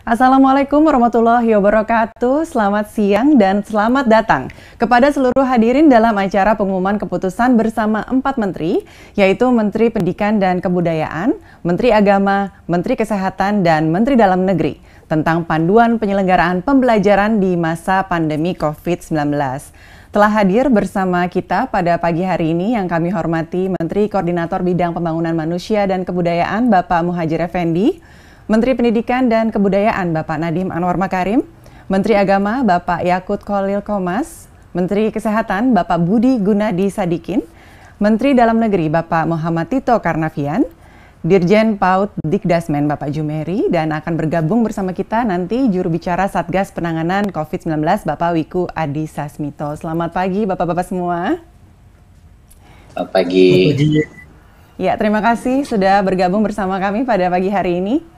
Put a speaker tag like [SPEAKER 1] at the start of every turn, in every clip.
[SPEAKER 1] Assalamualaikum warahmatullahi wabarakatuh. Selamat siang dan selamat datang kepada seluruh hadirin dalam acara pengumuman keputusan bersama 4 menteri, yaitu Menteri Pendidikan dan Kebudayaan, Menteri Agama, Menteri Kesehatan, dan Menteri Dalam Negeri tentang panduan penyelenggaraan pembelajaran di masa pandemi COVID-19. Telah hadir bersama kita pada pagi hari ini yang kami hormati Menteri Koordinator Bidang Pembangunan Manusia dan Kebudayaan Bapak Muhadjir Effendi, Menteri Pendidikan dan Kebudayaan Bapak Nadiem Anwar Makarim, Menteri Agama Bapak Yakut Kholil Qomas, Menteri Kesehatan Bapak Budi Gunadi Sadikin, Menteri Dalam Negeri Bapak Muhammad Tito Karnavian, Dirjen PAUD Dikdasmen Bapak Jumeri, dan akan bergabung bersama kita nanti juru bicara Satgas Penanganan COVID-19 Bapak Wiku Adi Sasmito. Selamat pagi Bapak-Bapak semua.
[SPEAKER 2] Selamat pagi.
[SPEAKER 1] Ya, terima kasih sudah bergabung bersama kami pada pagi hari ini.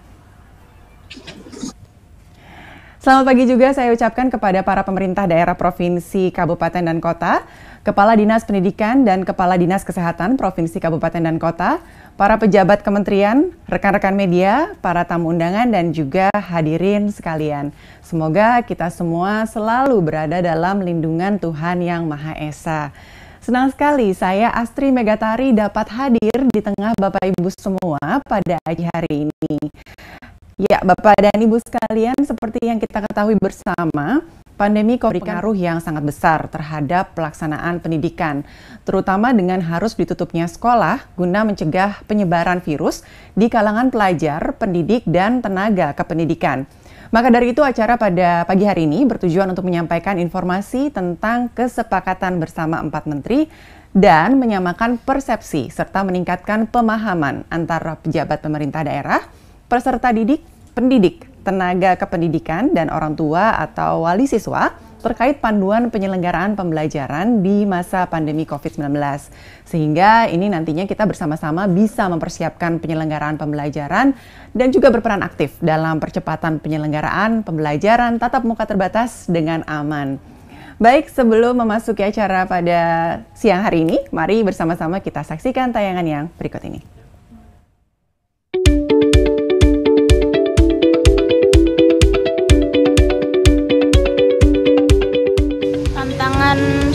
[SPEAKER 1] Selamat pagi juga saya ucapkan kepada para pemerintah daerah provinsi, kabupaten, dan kota, Kepala Dinas Pendidikan dan Kepala Dinas Kesehatan Provinsi, Kabupaten, dan Kota, para pejabat kementerian, rekan-rekan media, para tamu undangan, dan juga hadirin sekalian. Semoga kita semua selalu berada dalam lindungan Tuhan Yang Maha Esa. Senang sekali saya Astri Megatari dapat hadir di tengah Bapak Ibu semua pada pagi hari ini. Ya, Bapak dan Ibu sekalian, seperti yang kita ketahui bersama, pandemi COVID berpengaruh yang sangat besar terhadap pelaksanaan pendidikan, terutama dengan harus ditutupnya sekolah guna mencegah penyebaran virus di kalangan pelajar, pendidik, dan tenaga kependidikan. Maka dari itu acara pada pagi hari ini bertujuan untuk menyampaikan informasi tentang kesepakatan bersama 4 menteri dan menyamakan persepsi serta meningkatkan pemahaman antara pejabat pemerintah daerah, peserta didik, pendidik, tenaga kependidikan, dan orang tua atau wali siswa terkait panduan penyelenggaraan pembelajaran di masa pandemi COVID-19. Sehingga ini nantinya kita bersama-sama bisa mempersiapkan penyelenggaraan pembelajaran dan juga berperan aktif dalam percepatan penyelenggaraan pembelajaran tatap muka terbatas dengan aman. Baik, sebelum memasuki acara pada siang hari ini, mari bersama-sama kita saksikan tayangan yang berikut ini.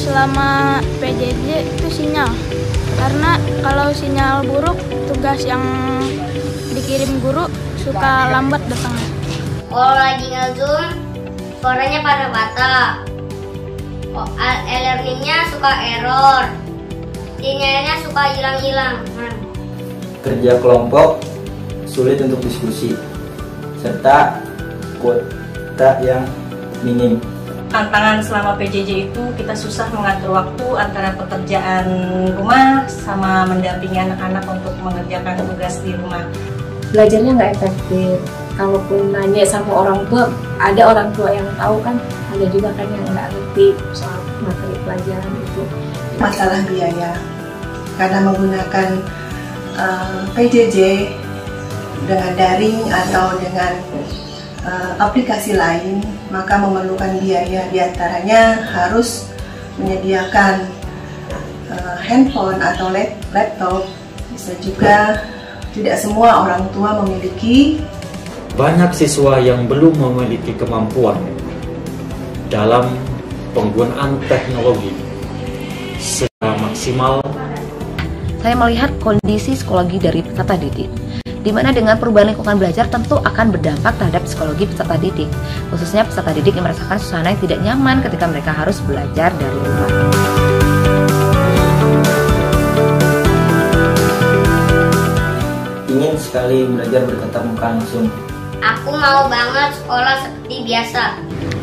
[SPEAKER 3] Selama PJJ itu sinyal, karena kalau sinyal buruk, tugas yang dikirim guru suka lambat datangnya.
[SPEAKER 4] Kalau lagi nge-zoom, suaranya pada patah. E-learningnya suka error, sinyalnya suka hilang-hilang.
[SPEAKER 5] Kerja kelompok sulit untuk diskusi, serta kuota yang minim.
[SPEAKER 6] Tantangan selama PJJ itu kita susah mengatur waktu antara pekerjaan rumah sama mendampingi anak-anak untuk mengerjakan tugas di rumah.
[SPEAKER 7] Belajarnya nggak efektif. Kalaupun nanya sama orang tua, ada orang tua yang tahu kan, ada juga kan yang nggak ngerti soal materi pelajaran itu.
[SPEAKER 8] Masalah biaya, karena menggunakan PJJ dengan daring atau dengan aplikasi lain, maka memerlukan biaya, diantaranya harus menyediakan handphone atau laptop. Bisa juga tidak semua orang tua memiliki.
[SPEAKER 9] Banyak siswa yang belum memiliki kemampuan dalam penggunaan teknologi secara maksimal.
[SPEAKER 10] Saya melihat kondisi psikologi dari peserta didik, di mana dengan perubahan lingkungan belajar tentu akan berdampak terhadap psikologi peserta didik, khususnya peserta didik yang merasakan suasana yang tidak nyaman ketika mereka harus belajar dari rumah.
[SPEAKER 5] Ingin sekali belajar bertatap muka langsung.
[SPEAKER 4] Aku mau banget sekolah seperti biasa.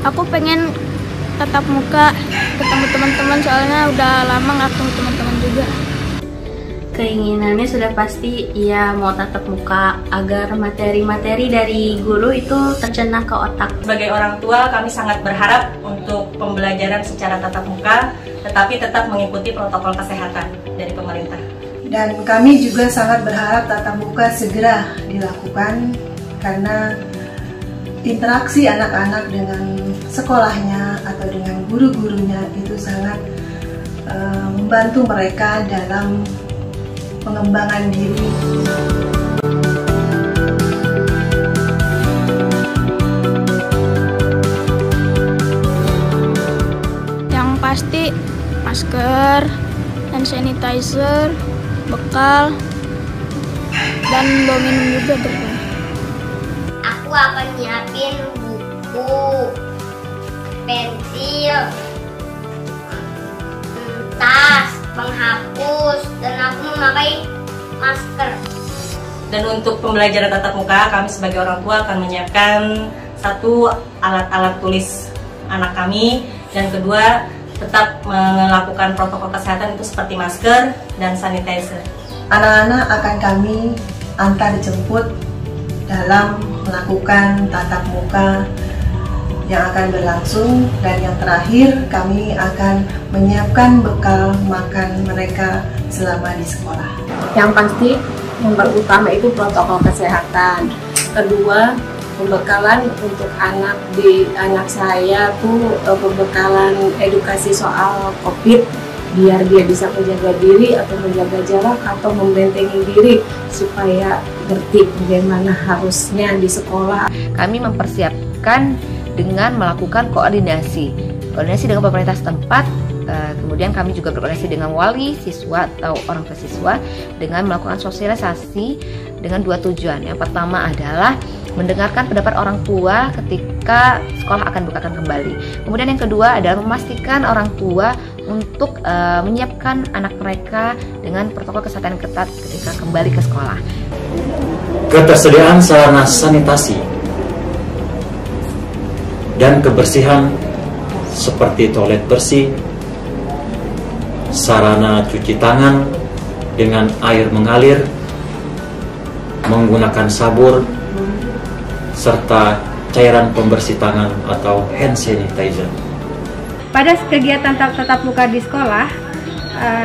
[SPEAKER 3] Aku pengen tatap muka, ketemu teman-teman, soalnya udah lama nggak ketemu teman-teman juga.
[SPEAKER 11] Keinginannya sudah pasti ia mau tatap muka agar materi-materi dari guru itu tercerna ke otak.
[SPEAKER 6] Sebagai orang tua, kami sangat berharap untuk pembelajaran secara tatap muka, tetapi tetap mengikuti protokol kesehatan dari pemerintah.
[SPEAKER 8] Dan kami juga sangat berharap tatap muka segera dilakukan, karena interaksi anak-anak dengan sekolahnya atau dengan guru-gurunya itu sangat membantu mereka dalam pengembangan diri.
[SPEAKER 3] pasti masker, hand sanitizer, bekal, dan bawa minum juga gitu.
[SPEAKER 4] Aku akan nyiapin buku, pensil, tas, penghapus, dan aku memakai masker.
[SPEAKER 6] Dan untuk pembelajaran tatap muka, kami sebagai orang tua akan menyiapkan satu alat-alat tulis anak kami, dan kedua tetap melakukan protokol kesehatan itu seperti masker dan sanitizer.
[SPEAKER 8] Anak-anak akan kami antar jemput dalam melakukan tatap muka yang akan berlangsung, dan yang terakhir kami akan menyiapkan bekal makan mereka selama di sekolah.
[SPEAKER 7] Yang pasti yang pertama itu protokol kesehatan. Kedua, pembekalan untuk anak saya tuh pembekalan edukasi soal COVID, biar dia bisa menjaga diri atau menjaga jarak atau membentengi diri supaya ngerti bagaimana harusnya di sekolah.
[SPEAKER 10] Kami mempersiapkan dengan melakukan koordinasi dengan pemerintah setempat. Kemudian kami juga berkoordinasi dengan wali siswa atau orang tua siswa dengan melakukan sosialisasi dengan dua tujuan. Yang pertama adalah mendengarkan pendapat orang tua ketika sekolah akan bukakan kembali. Kemudian yang kedua adalah memastikan orang tua untuk menyiapkan anak mereka dengan protokol kesehatan yang ketat ketika kembali ke sekolah.
[SPEAKER 9] Ketersediaan sarana sanitasi dan kebersihan seperti toilet bersih, sarana cuci tangan dengan air mengalir, menggunakan sabur, serta cairan pembersih tangan atau hand sanitizer.
[SPEAKER 12] Pada kegiatan tatap muka di sekolah,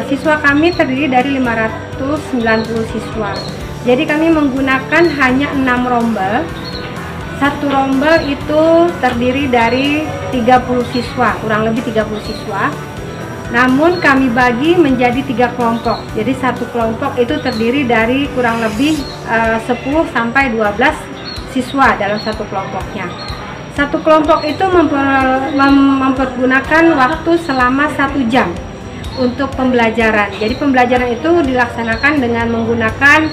[SPEAKER 12] siswa kami terdiri dari 590 siswa. Jadi kami menggunakan hanya 6 rombel. Satu rombel itu terdiri dari 30 siswa, kurang lebih 30 siswa. Namun kami bagi menjadi 3 kelompok. Jadi satu kelompok itu terdiri dari kurang lebih 10 sampai 12 siswa dalam satu kelompoknya. Satu kelompok itu mempergunakan waktu selama 1 jam untuk pembelajaran. Jadi pembelajaran itu dilaksanakan dengan menggunakan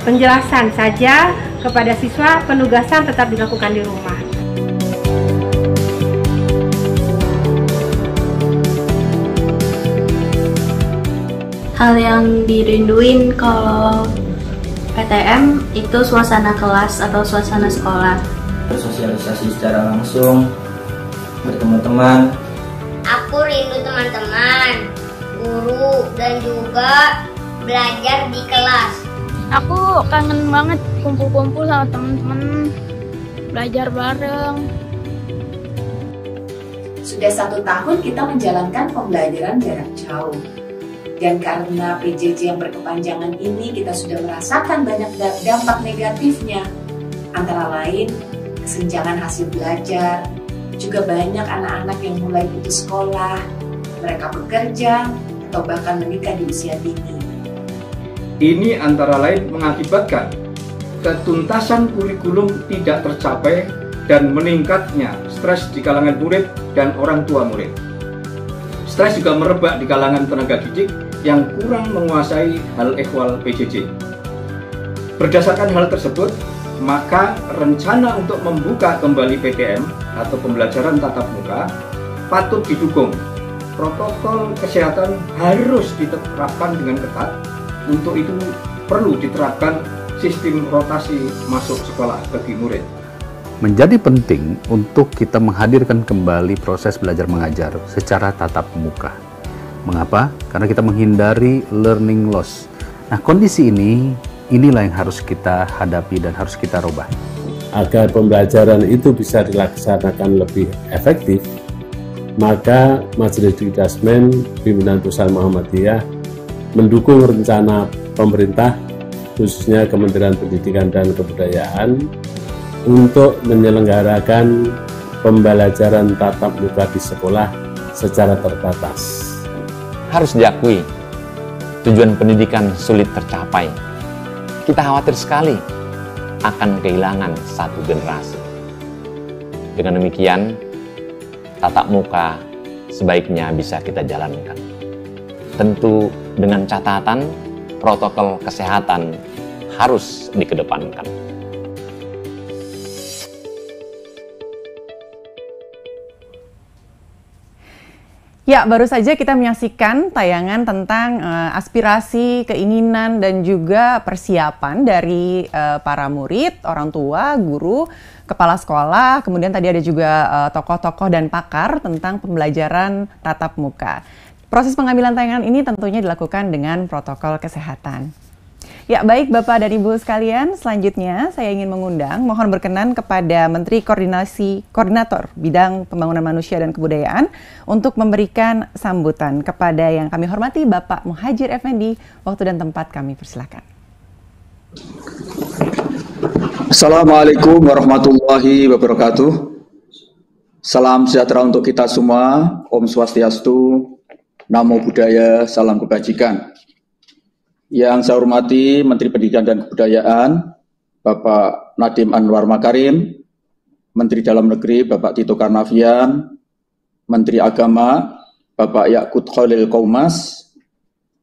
[SPEAKER 12] penjelasan saja kepada siswa, penugasan tetap dilakukan di rumah.
[SPEAKER 11] Hal yang dirinduin kalau PTM itu suasana kelas atau suasana sekolah.
[SPEAKER 5] Bersosialisasi secara langsung, bertemu teman.
[SPEAKER 4] Aku rindu teman-teman, guru, dan juga belajar di kelas.
[SPEAKER 3] Aku kangen banget kumpul-kumpul sama teman-teman, belajar bareng.
[SPEAKER 13] Sudah 1 tahun kita menjalankan pembelajaran jarak jauh. Dan karena PJJ yang berkepanjangan ini, kita sudah merasakan banyak dampak negatifnya. Antara lain, kesenjangan hasil belajar, juga banyak anak-anak yang mulai putus sekolah, mereka bekerja, atau bahkan menikah di usia dini.
[SPEAKER 14] Ini antara lain mengakibatkan ketuntasan kurikulum tidak tercapai dan meningkatnya stres di kalangan murid dan orang tua murid. Stres juga merebak di kalangan tenaga didik yang kurang menguasai hal ehwal PJJ. Berdasarkan hal tersebut, maka rencana untuk membuka kembali PTM atau pembelajaran tatap muka patut didukung. Protokol kesehatan harus diterapkan dengan ketat. Untuk itu perlu diterapkan sistem rotasi masuk sekolah bagi murid.
[SPEAKER 15] Menjadi penting untuk kita menghadirkan kembali proses belajar mengajar secara tatap muka. Mengapa? Karena kita menghindari learning loss. Nah, kondisi inilah yang harus kita hadapi dan harus kita rubah.
[SPEAKER 16] Agar pembelajaran itu bisa dilaksanakan lebih efektif, maka Majelis Dikdasmen Pimpinan Pusat Muhammadiyah mendukung rencana pemerintah, khususnya Kementerian Pendidikan dan Kebudayaan, untuk menyelenggarakan pembelajaran tatap muka di sekolah secara terbatas.
[SPEAKER 17] Harus diakui, tujuan pendidikan sulit tercapai. Kita khawatir sekali akan kehilangan satu generasi. Dengan demikian, tatap muka sebaiknya bisa kita jalankan. Tentu dengan catatan protokol kesehatan harus dikedepankan.
[SPEAKER 1] Ya, baru saja kita menyaksikan tayangan tentang aspirasi, keinginan, dan juga persiapan dari para murid, orang tua, guru, kepala sekolah, kemudian tadi ada juga tokoh-tokoh dan pakar tentang pembelajaran tatap muka. Proses pengambilan tayangan ini tentunya dilakukan dengan protokol kesehatan. Ya, baik Bapak dan Ibu sekalian, selanjutnya saya ingin mengundang, mohon berkenan kepada Menteri Koordinator Bidang Pembangunan Manusia dan Kebudayaan untuk memberikan sambutan kepada yang kami hormati Bapak Muhadjir Effendi. Waktu dan tempat kami persilakan.
[SPEAKER 18] Assalamualaikum warahmatullahi wabarakatuh. Salam sejahtera untuk kita semua. Om Swastiastu, Namo Buddhaya, salam kebajikan. Yang saya hormati Menteri Pendidikan dan Kebudayaan, Bapak Nadiem Anwar Makarim, Menteri Dalam Negeri, Bapak Tito Karnavian, Menteri Agama, Bapak Yakut Khalil Qaumas,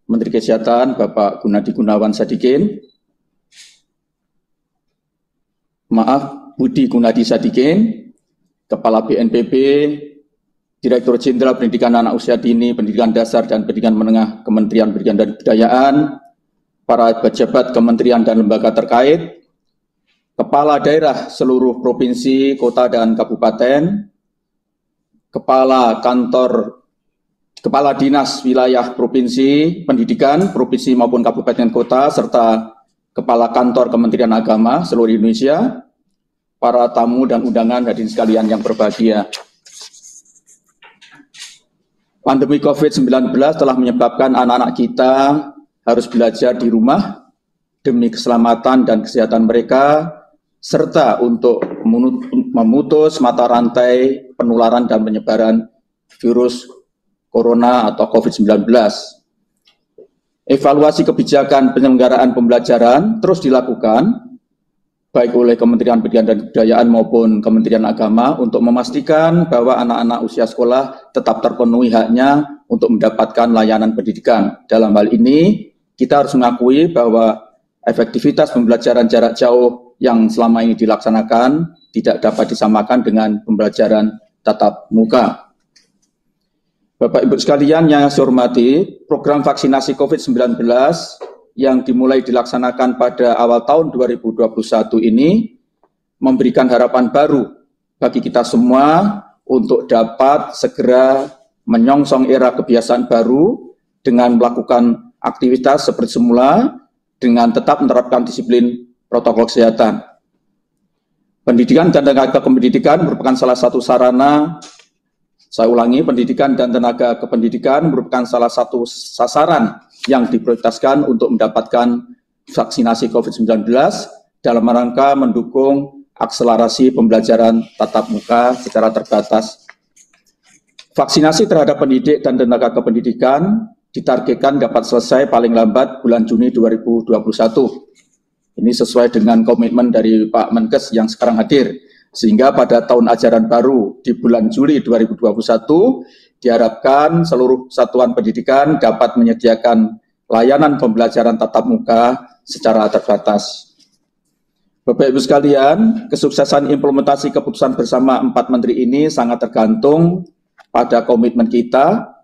[SPEAKER 18] Menteri Kesehatan, Bapak Gunadi Gunawan Sadikin, Budi Gunadi Sadikin, Kepala BNPB, Direktur Jenderal Pendidikan Anak Usia Dini, Pendidikan Dasar dan Pendidikan Menengah, Kementerian Pendidikan dan Kebudayaan, para pejabat kementerian dan lembaga terkait, kepala daerah seluruh provinsi, kota dan kabupaten, kepala dinas wilayah provinsi, pendidikan, provinsi maupun kabupaten kota, serta kepala kantor Kementerian Agama seluruh Indonesia, para tamu dan undangan hadirin sekalian yang berbahagia. Pandemi COVID-19 telah menyebabkan anak-anak kita harus belajar di rumah demi keselamatan dan kesehatan mereka, serta untuk memutus mata rantai penularan dan penyebaran virus corona atau COVID-19. Evaluasi kebijakan penyelenggaraan pembelajaran terus dilakukan, baik oleh Kementerian Pendidikan dan Kebudayaan maupun Kementerian Agama, untuk memastikan bahwa anak-anak usia sekolah tetap terpenuhi haknya untuk mendapatkan layanan pendidikan. Dalam hal ini, kita harus mengakui bahwa efektivitas pembelajaran jarak jauh yang selama ini dilaksanakan tidak dapat disamakan dengan pembelajaran tatap muka. Bapak Ibu sekalian yang saya hormati, program vaksinasi COVID-19 yang dimulai dilaksanakan pada awal tahun 2021 ini memberikan harapan baru bagi kita semua untuk dapat segera menyongsong era kebiasaan baru dengan melakukan aktivitas seperti semula dengan tetap menerapkan disiplin protokol kesehatan. Pendidikan dan tenaga kependidikan merupakan salah satu sarana, saya ulangi, pendidikan dan tenaga kependidikan merupakan salah satu sasaran yang diprioritaskan untuk mendapatkan vaksinasi COVID-19 dalam rangka mendukung akselerasi pembelajaran tatap muka secara terbatas. Vaksinasi terhadap pendidik dan tenaga kependidikan ditargetkan dapat selesai paling lambat bulan Juni 2021. Ini sesuai dengan komitmen dari Pak Menkes yang sekarang hadir. Sehingga pada tahun ajaran baru di bulan Juli 2021, diharapkan seluruh satuan pendidikan dapat menyediakan layanan pembelajaran tatap muka secara terbatas. Bapak Ibu sekalian, kesuksesan implementasi keputusan bersama 4 menteri ini sangat tergantung pada komitmen kita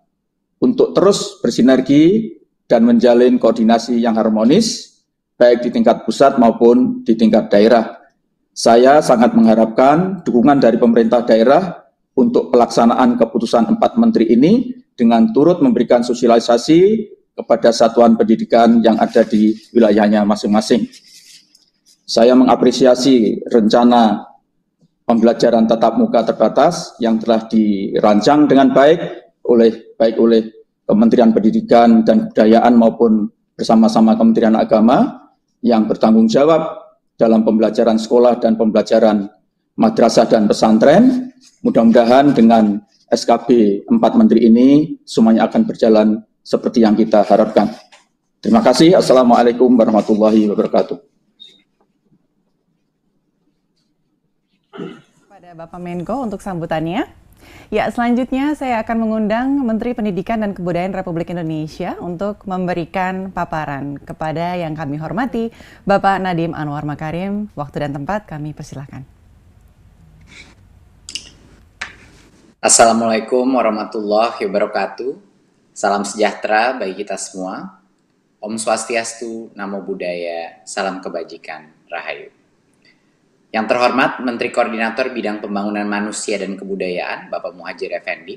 [SPEAKER 18] untuk terus bersinergi dan menjalin koordinasi yang harmonis, baik di tingkat pusat maupun di tingkat daerah. Saya sangat mengharapkan dukungan dari pemerintah daerah untuk pelaksanaan keputusan 4 menteri ini dengan turut memberikan sosialisasi kepada satuan pendidikan yang ada di wilayahnya masing-masing. Saya mengapresiasi rencana pembelajaran tatap muka terbatas yang telah dirancang dengan baik oleh Kementerian Pendidikan dan Kebudayaan maupun bersama-sama Kementerian Agama yang bertanggung jawab dalam pembelajaran sekolah dan pembelajaran madrasah dan pesantren. Mudah-mudahan dengan SKB 4 menteri ini semuanya akan berjalan seperti yang kita harapkan. Terima kasih. Assalamualaikum warahmatullahi wabarakatuh.
[SPEAKER 1] Pada Bapak Menko untuk sambutannya. Ya, selanjutnya saya akan mengundang Menteri Pendidikan dan Kebudayaan Republik Indonesia untuk memberikan paparan. Kepada yang kami hormati, Bapak Nadiem Anwar Makarim. Waktu dan tempat kami persilahkan.
[SPEAKER 2] Assalamualaikum warahmatullahi wabarakatuh. Salam sejahtera bagi kita semua. Om Swastiastu, Namo Buddhaya, salam kebajikan, Rahayu. Yang terhormat Menteri Koordinator Bidang Pembangunan Manusia dan Kebudayaan, Bapak Muhadjir Effendi.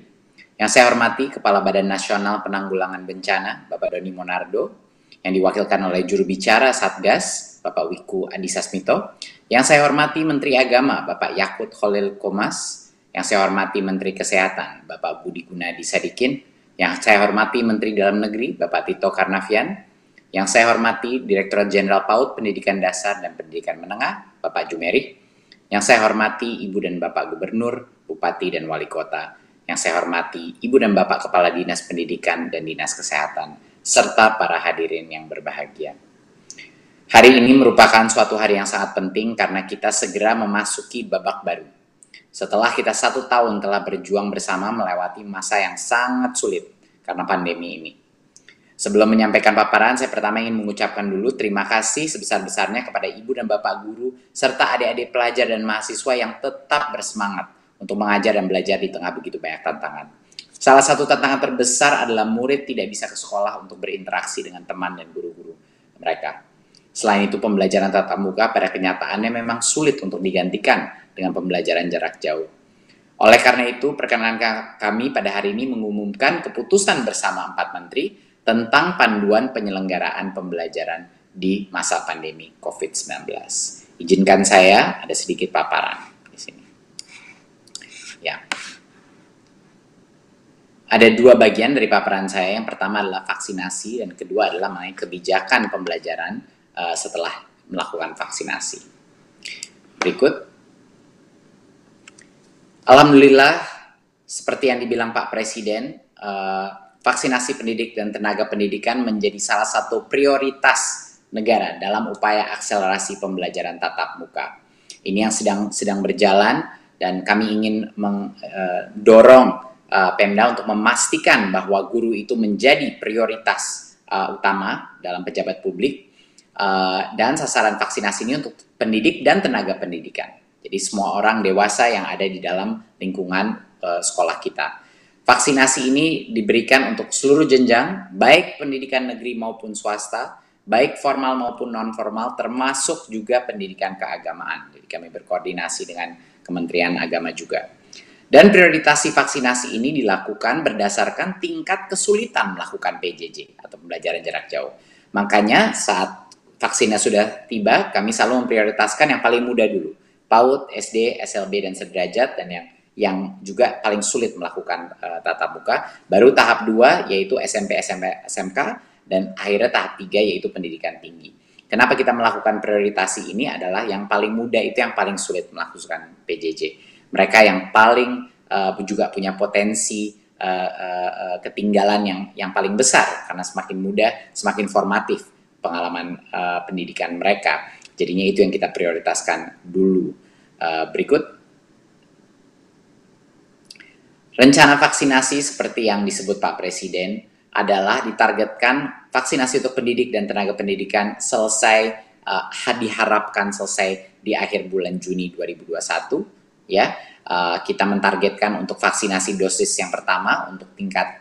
[SPEAKER 2] Yang saya hormati Kepala Badan Nasional Penanggulangan Bencana, Bapak Doni Monardo. Yang diwakilkan oleh juru bicara Satgas, Bapak Wiku Adhisa Smito. Yang saya hormati Menteri Agama, Bapak Yakut Khalil Qomas. Yang saya hormati Menteri Kesehatan, Bapak Budi Gunadi Sadikin. Yang saya hormati Menteri Dalam Negeri, Bapak Tito Karnavian. Yang saya hormati Direktorat Jenderal PAUD Pendidikan Dasar dan Pendidikan Menengah, Bapak Jumeri. Yang saya hormati Ibu dan Bapak Gubernur, Bupati dan Wali Kota. Yang saya hormati Ibu dan Bapak Kepala Dinas Pendidikan dan Dinas Kesehatan, serta para hadirin yang berbahagia. Hari ini merupakan suatu hari yang sangat penting karena kita segera memasuki babak baru. Setelah kita 1 tahun telah berjuang bersama melewati masa yang sangat sulit karena pandemi ini. Sebelum menyampaikan paparan, saya pertama ingin mengucapkan dulu terima kasih sebesar-besarnya kepada Ibu dan Bapak Guru, serta adik-adik pelajar dan mahasiswa yang tetap bersemangat untuk mengajar dan belajar di tengah begitu banyak tantangan. Salah satu tantangan terbesar adalah murid tidak bisa ke sekolah untuk berinteraksi dengan teman dan guru-guru mereka. Selain itu, pembelajaran tatap muka pada kenyataannya memang sulit untuk digantikan dengan pembelajaran jarak jauh. Oleh karena itu, perkenankan kami pada hari ini mengumumkan keputusan bersama 4 menteri tentang panduan penyelenggaraan pembelajaran di masa pandemi COVID-19. Izinkan saya ada sedikit paparan di sini. Ya. Ada 2 bagian dari paparan saya. Yang pertama adalah vaksinasi dan kedua adalah mengenai kebijakan pembelajaran setelah melakukan vaksinasi. Berikut. Alhamdulillah, seperti yang dibilang Pak Presiden, vaksinasi pendidik dan tenaga pendidikan menjadi salah satu prioritas negara dalam upaya akselerasi pembelajaran tatap muka. Ini yang sedang berjalan dan kami ingin mendorong Pemda untuk memastikan bahwa guru itu menjadi prioritas utama dalam pejabat publik dan sasaran vaksinasi ini untuk pendidik dan tenaga pendidikan. Jadi semua orang dewasa yang ada di dalam lingkungan sekolah kita. Vaksinasi ini diberikan untuk seluruh jenjang, baik pendidikan negeri maupun swasta, baik formal maupun non-formal, termasuk juga pendidikan keagamaan. Jadi kami berkoordinasi dengan Kementerian Agama juga. Dan prioritasi vaksinasi ini dilakukan berdasarkan tingkat kesulitan melakukan PJJ atau pembelajaran jarak jauh. Makanya saat vaksinnya sudah tiba, kami selalu memprioritaskan yang paling mudah dulu. PAUD, SD, SLB, dan sederajat, dan yang juga paling sulit melakukan tatap muka. Baru tahap 2 yaitu SMP, SMK, dan akhirnya tahap 3 yaitu pendidikan tinggi. Kenapa kita melakukan prioritasi ini adalah yang paling mudah itu yang paling sulit melakukan PJJ. Mereka yang paling juga punya potensi ketinggalan yang paling besar karena semakin mudah, semakin formatif pengalaman pendidikan mereka. Jadinya itu yang kita prioritaskan dulu. Berikut. Rencana vaksinasi seperti yang disebut Pak Presiden adalah ditargetkan vaksinasi untuk pendidik dan tenaga pendidikan selesai, diharapkan selesai di akhir bulan Juni 2021. Ya, kita mentargetkan untuk vaksinasi dosis yang pertama untuk tingkat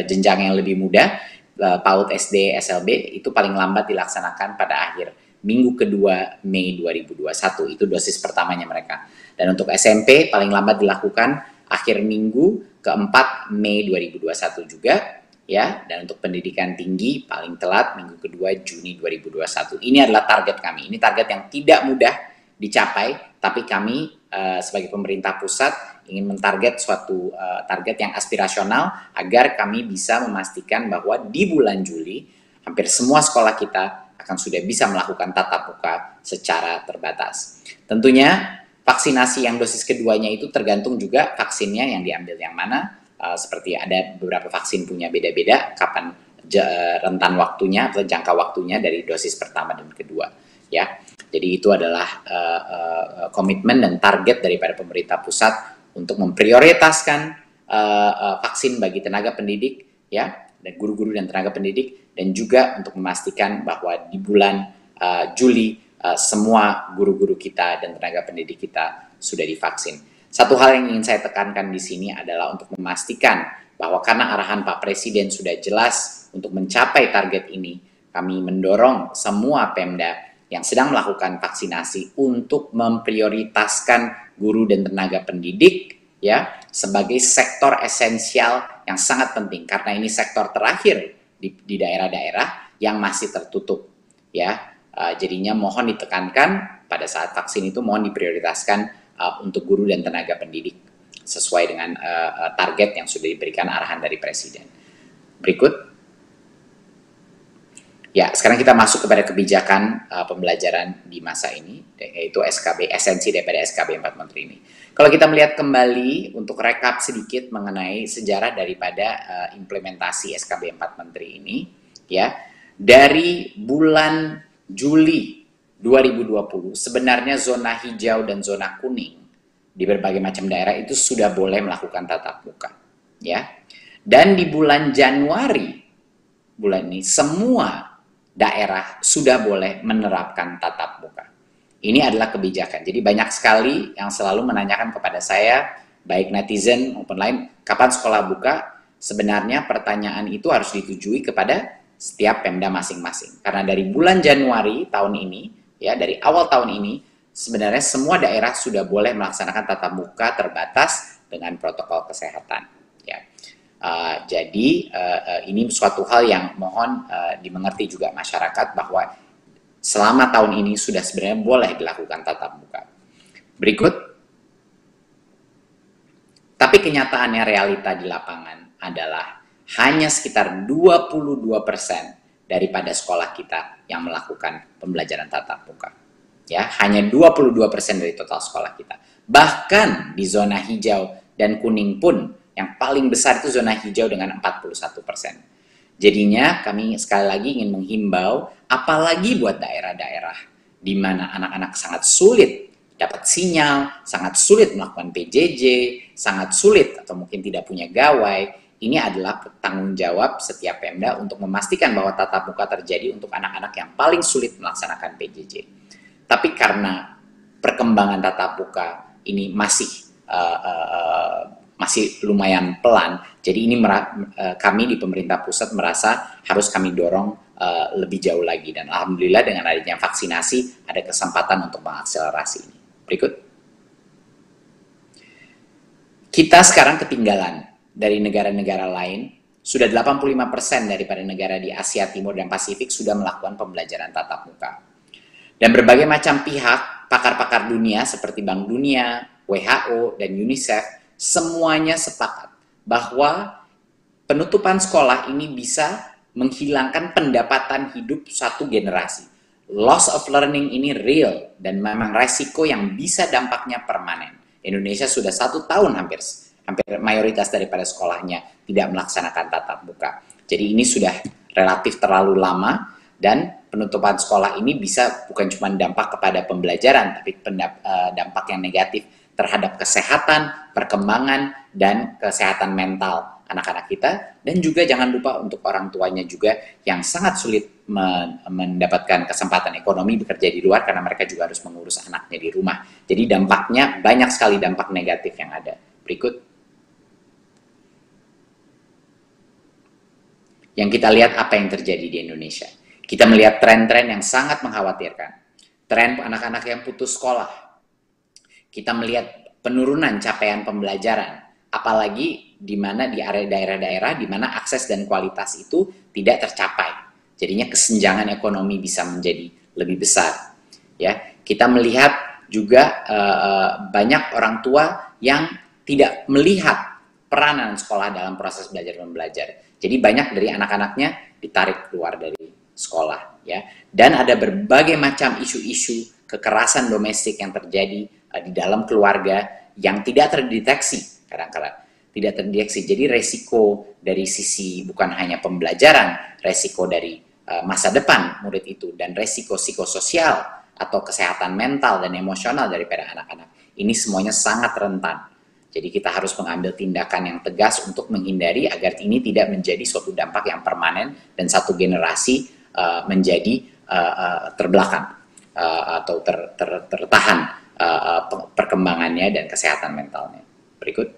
[SPEAKER 2] jenjang yang lebih muda, PAUD, SD, SLB, itu paling lambat dilaksanakan pada akhir minggu kedua Mei 2021. Itu dosis pertamanya mereka. Dan untuk SMP paling lambat dilakukan akhir minggu keempat Mei 2021 juga, ya. Dan untuk pendidikan tinggi paling telat minggu kedua Juni 2021. Ini adalah target kami. Ini target yang tidak mudah dicapai, tapi kami sebagai pemerintah pusat ingin mentarget suatu target yang aspirasional agar kami bisa memastikan bahwa di bulan Juli hampir semua sekolah kita akan sudah bisa melakukan tatap muka secara terbatas. Tentunya vaksinasi yang dosis keduanya itu tergantung juga vaksinnya yang diambil yang mana. Seperti ada beberapa vaksin punya beda-beda kapan rentan waktunya atau jangka waktunya dari dosis pertama dan kedua. Ya, jadi itu adalah komitmen dan target daripada pemerintah pusat untuk memprioritaskan vaksin bagi tenaga pendidik, ya, dan guru-guru dan tenaga pendidik, dan juga untuk memastikan bahwa di bulan Juli semua guru-guru kita dan tenaga pendidik kita sudah divaksin. Satu hal yang ingin saya tekankan di sini adalah untuk memastikan bahwa karena arahan Pak Presiden sudah jelas untuk mencapai target ini, kami mendorong semua Pemda yang sedang melakukan vaksinasi untuk memprioritaskan guru dan tenaga pendidik, ya, sebagai sektor esensial yang sangat penting, karena ini sektor terakhir di daerah-daerah yang masih tertutup, ya. Jadinya mohon ditekankan pada saat vaksin itu mohon diprioritaskan untuk guru dan tenaga pendidik sesuai dengan target yang sudah diberikan arahan dari Presiden. Berikut. Ya, sekarang kita masuk kepada kebijakan pembelajaran di masa ini, yaitu SKB, esensi daripada SKB 4 Menteri ini. Kalau kita melihat kembali untuk rekap sedikit mengenai sejarah daripada implementasi SKB 4 Menteri ini, ya, dari bulan Juli 2020 sebenarnya zona hijau dan zona kuning di berbagai macam daerah itu sudah boleh melakukan tatap muka, ya. Dan di bulan Januari bulan ini semua daerah sudah boleh menerapkan tatap muka. Ini adalah kebijakan. Jadi banyak sekali yang selalu menanyakan kepada saya, baik netizen maupun lain, kapan sekolah buka? Sebenarnya pertanyaan itu harus ditujui kepada setiap Pemda masing-masing. Karena dari bulan Januari tahun ini, ya, dari awal tahun ini, sebenarnya semua daerah sudah boleh melaksanakan tatap muka terbatas dengan protokol kesehatan. Ya. Jadi ini suatu hal yang mohon dimengerti juga masyarakat bahwa selama tahun ini sudah sebenarnya boleh dilakukan tatap muka. Berikut. Tapi kenyataannya realita di lapangan adalah hanya sekitar 22% daripada sekolah kita yang melakukan pembelajaran tatap muka. Ya, hanya 22% dari total sekolah kita. Bahkan di zona hijau dan kuning pun yang paling besar itu zona hijau dengan 41%. Jadinya kami sekali lagi ingin menghimbau, apalagi buat daerah-daerah di mana anak-anak sangat sulit dapat sinyal, sangat sulit melakukan PJJ, sangat sulit atau mungkin tidak punya gawai. Ini adalah tanggung jawab setiap Pemda untuk memastikan bahwa tatap muka terjadi untuk anak-anak yang paling sulit melaksanakan PJJ. Tapi karena perkembangan tatap muka ini masih lumayan pelan, jadi ini kami di pemerintah pusat merasa harus kami dorong lebih jauh lagi. Dan alhamdulillah dengan adanya vaksinasi ada kesempatan untuk mengakselerasi ini. Berikut. Kita sekarang ketinggalan dari negara-negara lain. Sudah 85% daripada negara di Asia Timur dan Pasifik sudah melakukan pembelajaran tatap muka. Dan berbagai macam pihak, pakar-pakar dunia seperti Bank Dunia, WHO, dan UNICEF, semuanya sepakat bahwa penutupan sekolah ini bisa menghilangkan pendapatan hidup satu generasi. Loss of learning ini real dan memang resiko yang bisa dampaknya permanen. Indonesia sudah 1 tahun hampir mayoritas daripada sekolahnya tidak melaksanakan tatap muka. Jadi ini sudah relatif terlalu lama dan penutupan sekolah ini bisa bukan cuma dampak kepada pembelajaran, tapi dampak yang negatif terhadap kesehatan, perkembangan, dan kesehatan mental anak-anak kita. Dan juga jangan lupa untuk orang tuanya juga yang sangat sulit mendapatkan kesempatan ekonomi bekerja di luar karena mereka juga harus mengurus anaknya di rumah. Jadi dampaknya banyak sekali dampak negatif yang ada. Berikut. Yang kita lihat apa yang terjadi di Indonesia. Kita melihat tren-tren yang sangat mengkhawatirkan. Tren anak-anak yang putus sekolah. Kita melihat penurunan capaian pembelajaran. Apalagi di mana di area daerah-daerah di mana akses dan kualitas itu tidak tercapai. Jadinya kesenjangan ekonomi bisa menjadi lebih besar. Ya, kita melihat juga banyak orang tua yang tidak melihat peranan sekolah dalam proses belajar dan belajar. Jadi banyak dari anak-anaknya ditarik keluar dari sekolah, ya. Dan ada berbagai macam isu-isu kekerasan domestik yang terjadi di dalam keluarga yang tidak terdeteksi kadang-kadang. Tidak terdeteksi. Jadi resiko dari sisi bukan hanya pembelajaran, resiko dari masa depan murid itu, dan resiko psikososial atau kesehatan mental dan emosional daripada anak-anak. Ini semuanya sangat rentan. Jadi kita harus mengambil tindakan yang tegas untuk menghindari agar ini tidak menjadi suatu dampak yang permanen dan satu generasi menjadi terbelakang atau tertahan perkembangannya dan kesehatan mentalnya. Berikut.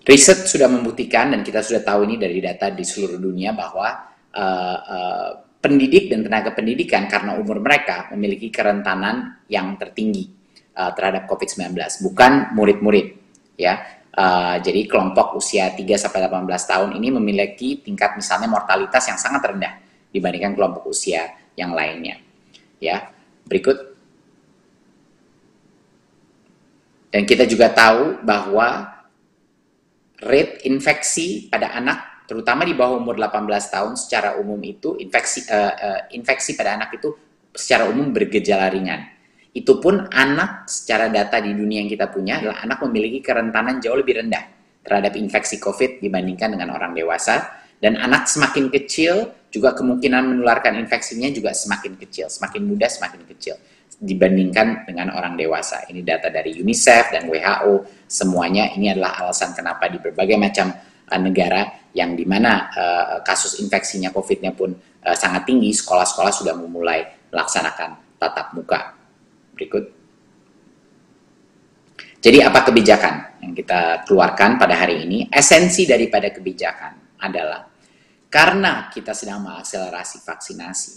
[SPEAKER 2] Riset sudah membuktikan dan kita sudah tahu ini dari data di seluruh dunia bahwa pendidik dan tenaga pendidikan karena umur mereka memiliki kerentanan yang tertinggi terhadap COVID-19, bukan murid-murid, ya. Jadi kelompok usia 3-18 tahun ini memiliki tingkat misalnya mortalitas yang sangat rendah dibandingkan kelompok usia yang lainnya, ya. Berikut. Dan kita juga tahu bahwa rate infeksi pada anak, terutama di bawah umur 18 tahun, secara umum itu infeksi pada anak itu secara umum bergejala ringan. Itu pun anak secara data di dunia yang kita punya adalah anak memiliki kerentanan jauh lebih rendah terhadap infeksi COVID dibandingkan dengan orang dewasa. Dan anak semakin kecil juga kemungkinan menularkan infeksinya juga semakin kecil, semakin muda semakin kecil dibandingkan dengan orang dewasa. Ini data dari UNICEF dan WHO, semuanya ini adalah alasan kenapa di berbagai macam negara yang dimana kasus infeksinya COVID-nya pun sangat tinggi, sekolah-sekolah sudah memulai melaksanakan tatap muka. Berikut. Jadi apa kebijakan yang kita keluarkan pada hari ini? Esensi daripada kebijakan adalah karena kita sedang mengakselerasi vaksinasi,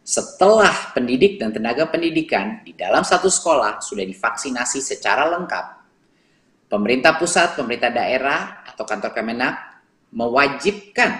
[SPEAKER 2] setelah pendidik dan tenaga pendidikan di dalam satu sekolah sudah divaksinasi secara lengkap, pemerintah pusat, pemerintah daerah, atau kantor Kemenak mewajibkan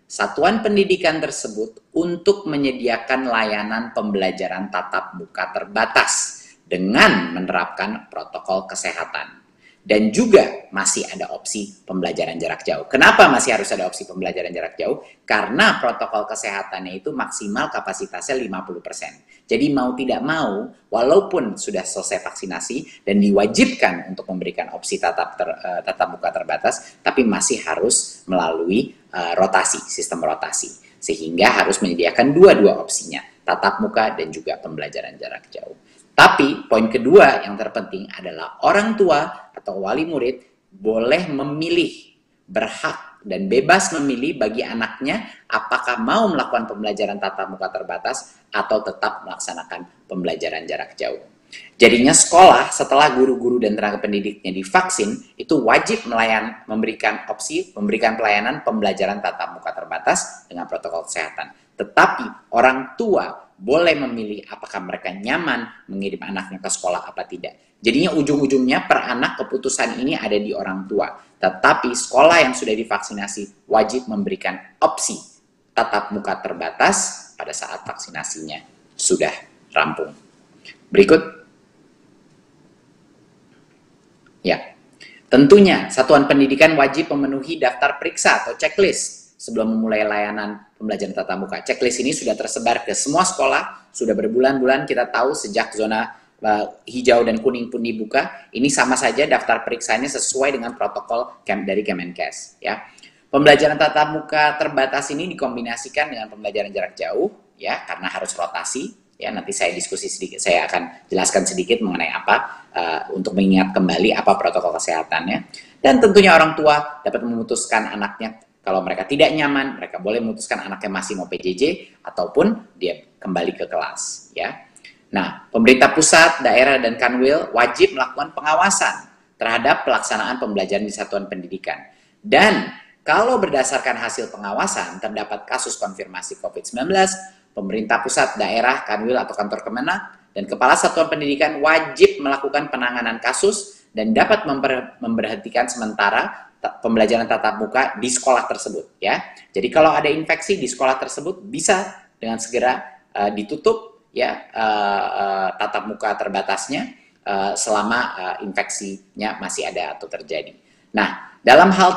[SPEAKER 2] satuan pendidikan tersebut untuk menyediakan layanan pembelajaran tatap muka terbatas dengan menerapkan protokol kesehatan. Dan juga masih ada opsi pembelajaran jarak jauh. Kenapa masih harus ada opsi pembelajaran jarak jauh? Karena protokol kesehatannya itu maksimal kapasitasnya 50%. Jadi mau tidak mau, walaupun sudah selesai vaksinasi dan diwajibkan untuk memberikan opsi tatap muka terbatas, tapi masih harus melalui sistem rotasi. Sehingga harus menyediakan dua-dua opsinya, tatap muka dan juga pembelajaran jarak jauh. Tapi poin kedua yang terpenting adalah orang tua atau wali murid boleh memilih, berhak dan bebas memilih bagi anaknya apakah mau melakukan pembelajaran tatap muka terbatas atau tetap melaksanakan pembelajaran jarak jauh. Jadinya sekolah setelah guru-guru dan tenaga pendidiknya divaksin itu wajib memberikan pelayanan pembelajaran tatap muka terbatas dengan protokol kesehatan. Tetapi orang tua boleh memilih apakah mereka nyaman mengirim anaknya ke sekolah apa tidak. Jadinya ujung-ujungnya per anak keputusan ini ada di orang tua. Tetapi sekolah yang sudah divaksinasi wajib memberikan opsi tatap muka terbatas pada saat vaksinasinya sudah rampung. Berikut. Ya, tentunya satuan pendidikan wajib memenuhi daftar periksa atau checklist sebelum memulai layanan pembelajaran tatap muka. Checklist ini sudah tersebar ke semua sekolah, sudah berbulan-bulan kita tahu sejak zona hijau dan kuning pun dibuka. Ini sama saja daftar periksanya sesuai dengan protokol dari Kemenkes. Ya. Pembelajaran tatap muka terbatas ini dikombinasikan dengan pembelajaran jarak jauh, ya, karena harus rotasi. Ya, nanti saya diskusi sedikit, saya akan jelaskan sedikit mengenai apa untuk mengingat kembali apa protokol kesehatannya. Dan tentunya orang tua dapat memutuskan anaknya. Kalau mereka tidak nyaman, mereka boleh memutuskan anaknya masih mau PJJ ataupun dia kembali ke kelas. Ya. Nah, pemerintah pusat, daerah, dan Kanwil wajib melakukan pengawasan terhadap pelaksanaan pembelajaran di satuan pendidikan. Dan kalau berdasarkan hasil pengawasan terdapat kasus konfirmasi COVID-19, pemerintah pusat, daerah, Kanwil, atau kantor Kemenak, dan kepala satuan pendidikan wajib melakukan penanganan kasus dan dapat memberhentikan sementara pembelajaran tatap muka di sekolah tersebut, ya. Jadi kalau ada infeksi di sekolah tersebut bisa dengan segera ditutup, ya, tatap muka terbatasnya selama infeksinya masih ada atau terjadi. Nah, dalam hal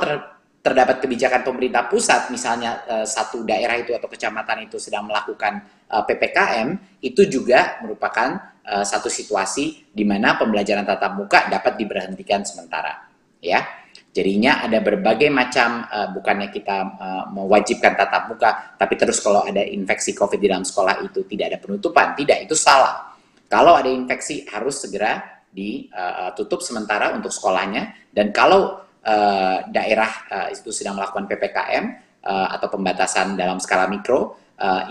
[SPEAKER 2] terdapat kebijakan pemerintah pusat, misalnya satu daerah itu atau kecamatan itu sedang melakukan PPKM, itu juga merupakan satu situasi di mana pembelajaran tatap muka dapat diberhentikan sementara, ya. Jadinya ada berbagai macam, bukannya kita mewajibkan tatap muka, tapi terus kalau ada infeksi COVID di dalam sekolah itu tidak ada penutupan. Tidak, itu salah. Kalau ada infeksi harus segera ditutup sementara untuk sekolahnya, dan kalau daerah itu sedang melakukan PPKM atau pembatasan dalam skala mikro,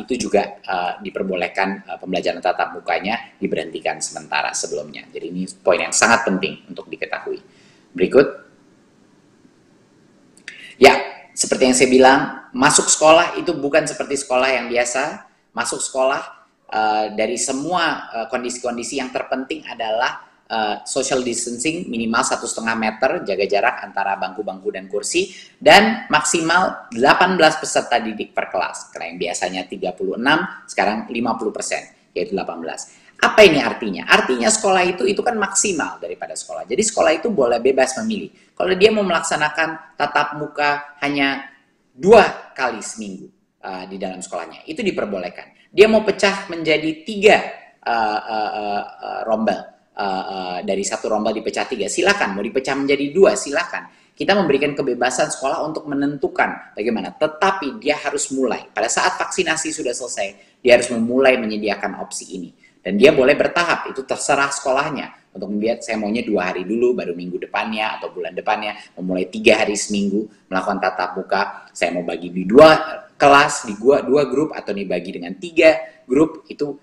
[SPEAKER 2] itu juga diperbolehkan pembelajaran tatap mukanya diberhentikan sementara sebelumnya. Jadi ini poin yang sangat penting untuk diketahui. Berikut. Ya, seperti yang saya bilang, masuk sekolah itu bukan seperti sekolah yang biasa. Masuk sekolah dari semua kondisi-kondisi yang terpenting adalah social distancing minimal 1,5 meter, jaga jarak antara bangku-bangku dan kursi, dan maksimal 18 peserta didik per kelas. Karena yang biasanya 36, sekarang 50%, yaitu 18. Apa ini artinya? Artinya sekolah itu kan maksimal daripada sekolah. Jadi sekolah itu boleh bebas memilih. Kalau dia mau melaksanakan tatap muka hanya 2 kali seminggu di dalam sekolahnya, itu diperbolehkan. Dia mau pecah menjadi 3 rombel. Dari 1 rombel dipecah 3, silakan. Mau dipecah menjadi 2, silakan. Kita memberikan kebebasan sekolah untuk menentukan bagaimana. Tetapi dia harus mulai. Pada saat vaksinasi sudah selesai, dia harus memulai menyediakan opsi ini. Dan dia boleh bertahap, itu terserah sekolahnya. Untuk melihat saya maunya 2 hari dulu, baru minggu depannya atau bulan depannya, memulai 3 hari seminggu melakukan tatap muka. Saya mau bagi di 2 kelas, di 2 grup, atau dibagi dengan 3 grup, itu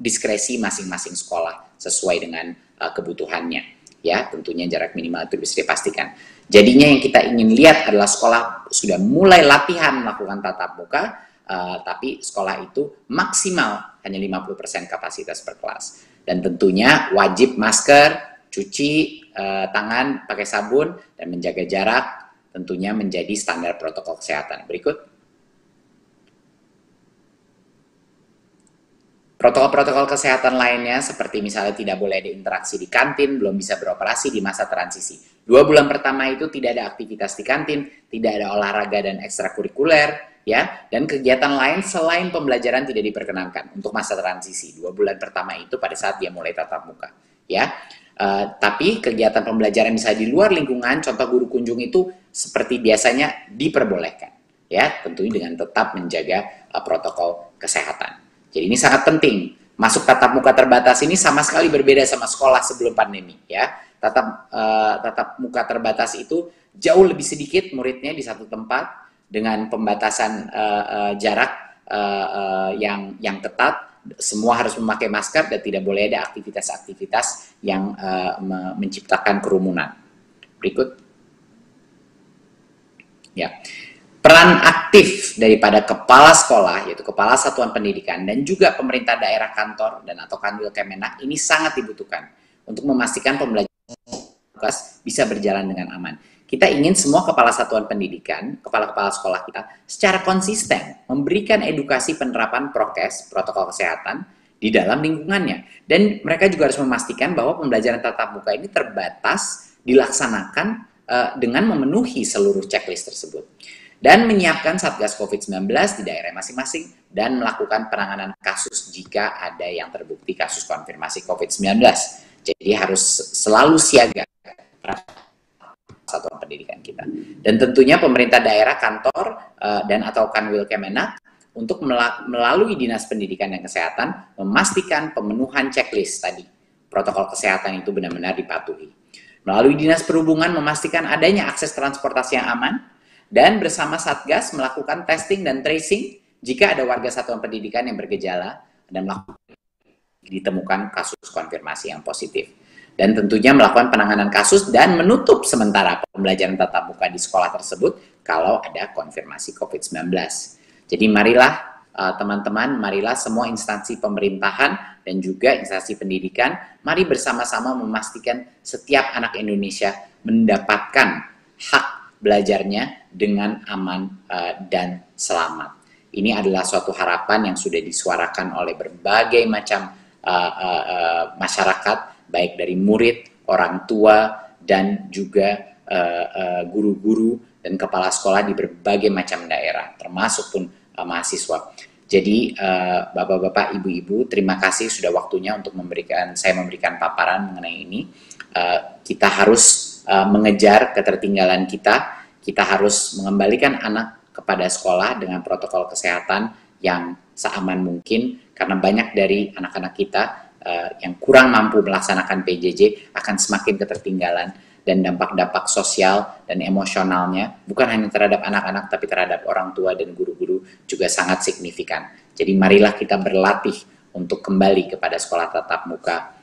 [SPEAKER 2] diskresi masing-masing sekolah sesuai dengan kebutuhannya, ya. Tentunya jarak minimal itu bisa dipastikan. Jadinya yang kita ingin lihat adalah sekolah sudah mulai latihan melakukan tatap muka, tapi sekolah itu maksimal hanya 50% kapasitas per kelas. Dan tentunya wajib masker, cuci tangan pakai sabun, dan menjaga jarak tentunya menjadi standar protokol kesehatan. Berikut. Protokol-protokol kesehatan lainnya seperti misalnya tidak boleh ada interaksi di kantin, belum bisa beroperasi di masa transisi. 2 bulan pertama itu tidak ada aktivitas di kantin, tidak ada olahraga dan ekstrakurikuler, ya, dan kegiatan lain selain pembelajaran tidak diperkenankan untuk masa transisi. 2 bulan pertama itu pada saat dia mulai tatap muka, ya. Tapi kegiatan pembelajaran misalnya di luar lingkungan, contoh guru kunjung itu seperti biasanya diperbolehkan, ya, tentunya dengan tetap menjaga protokol kesehatan. Jadi ini sangat penting. Masuk tatap muka terbatas ini sama sekali berbeda sama sekolah sebelum pandemi, ya. Tatap muka terbatas itu jauh lebih sedikit muridnya di satu tempat dengan pembatasan jarak yang ketat. Semua harus memakai masker dan tidak boleh ada aktivitas-aktivitas yang menciptakan kerumunan. Berikut. Ya. Peran aktif daripada kepala sekolah, yaitu kepala satuan pendidikan, dan juga pemerintah daerah kantor dan atau Kanwil Kemenak ini sangat dibutuhkan untuk memastikan pembelajaran bisa berjalan dengan aman. Kita ingin semua kepala satuan pendidikan, kepala-kepala sekolah kita secara konsisten memberikan edukasi penerapan prokes, protokol kesehatan di dalam lingkungannya. Dan mereka juga harus memastikan bahwa pembelajaran tatap muka ini terbatas dilaksanakan dengan memenuhi seluruh checklist tersebut. Dan menyiapkan Satgas COVID-19 di daerah masing-masing dan melakukan penanganan kasus jika ada yang terbukti kasus konfirmasi COVID-19. Jadi harus selalu siaga satuan pendidikan kita. Dan tentunya pemerintah daerah, kantor, dan atau Kanwil Kemenak untuk melalui Dinas Pendidikan dan Kesehatan memastikan pemenuhan checklist tadi. Protokol kesehatan itu benar-benar dipatuhi. Melalui Dinas Perhubungan memastikan adanya akses transportasi yang aman, dan bersama Satgas melakukan testing dan tracing jika ada warga satuan pendidikan yang bergejala dan ditemukan kasus konfirmasi yang positif. Dan tentunya melakukan penanganan kasus dan menutup sementara pembelajaran tatap muka di sekolah tersebut kalau ada konfirmasi COVID-19. Jadi marilah teman-teman, marilah semua instansi pemerintahan dan juga instansi pendidikan, mari bersama-sama memastikan setiap anak Indonesia mendapatkan hak belajarnya dengan aman dan selamat. Ini adalah suatu harapan yang sudah disuarakan oleh berbagai macam masyarakat, baik dari murid, orang tua, dan juga guru-guru dan kepala sekolah di berbagai macam daerah, termasuk pun mahasiswa. Jadi bapak-bapak, ibu-ibu, terima kasih sudah waktunya untuk saya memberikan paparan mengenai ini. Kita harus mengejar ketertinggalan kita harus mengembalikan anak kepada sekolah dengan protokol kesehatan yang seaman mungkin, karena banyak dari anak-anak kita yang kurang mampu melaksanakan PJJ akan semakin ketertinggalan, dan dampak-dampak sosial dan emosionalnya bukan hanya terhadap anak-anak tapi terhadap orang tua dan guru-guru juga sangat signifikan. Jadi marilah kita berlatih untuk kembali kepada sekolah tatap muka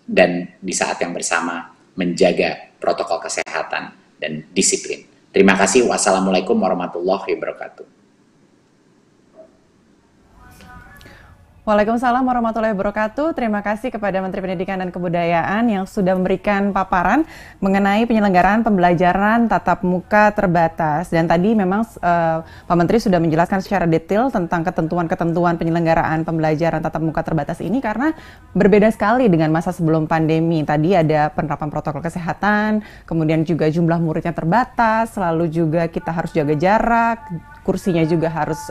[SPEAKER 2] dan di saat yang bersama menjaga protokol kesehatan dan disiplin. Terima kasih. Wassalamualaikum warahmatullahi wabarakatuh.
[SPEAKER 1] Waalaikumsalam warahmatullahi wabarakatuh. Terima kasih kepada Menteri Pendidikan dan Kebudayaan yang sudah memberikan paparan mengenai penyelenggaraan pembelajaran tatap muka terbatas. Dan tadi memang Pak Menteri sudah menjelaskan secara detail tentang ketentuan-ketentuan penyelenggaraan pembelajaran tatap muka terbatas ini karena berbeda sekali dengan masa sebelum pandemi. Tadi ada penerapan protokol kesehatan, kemudian juga jumlah muridnya terbatas, lalu juga kita harus jaga jarak, kursinya juga harus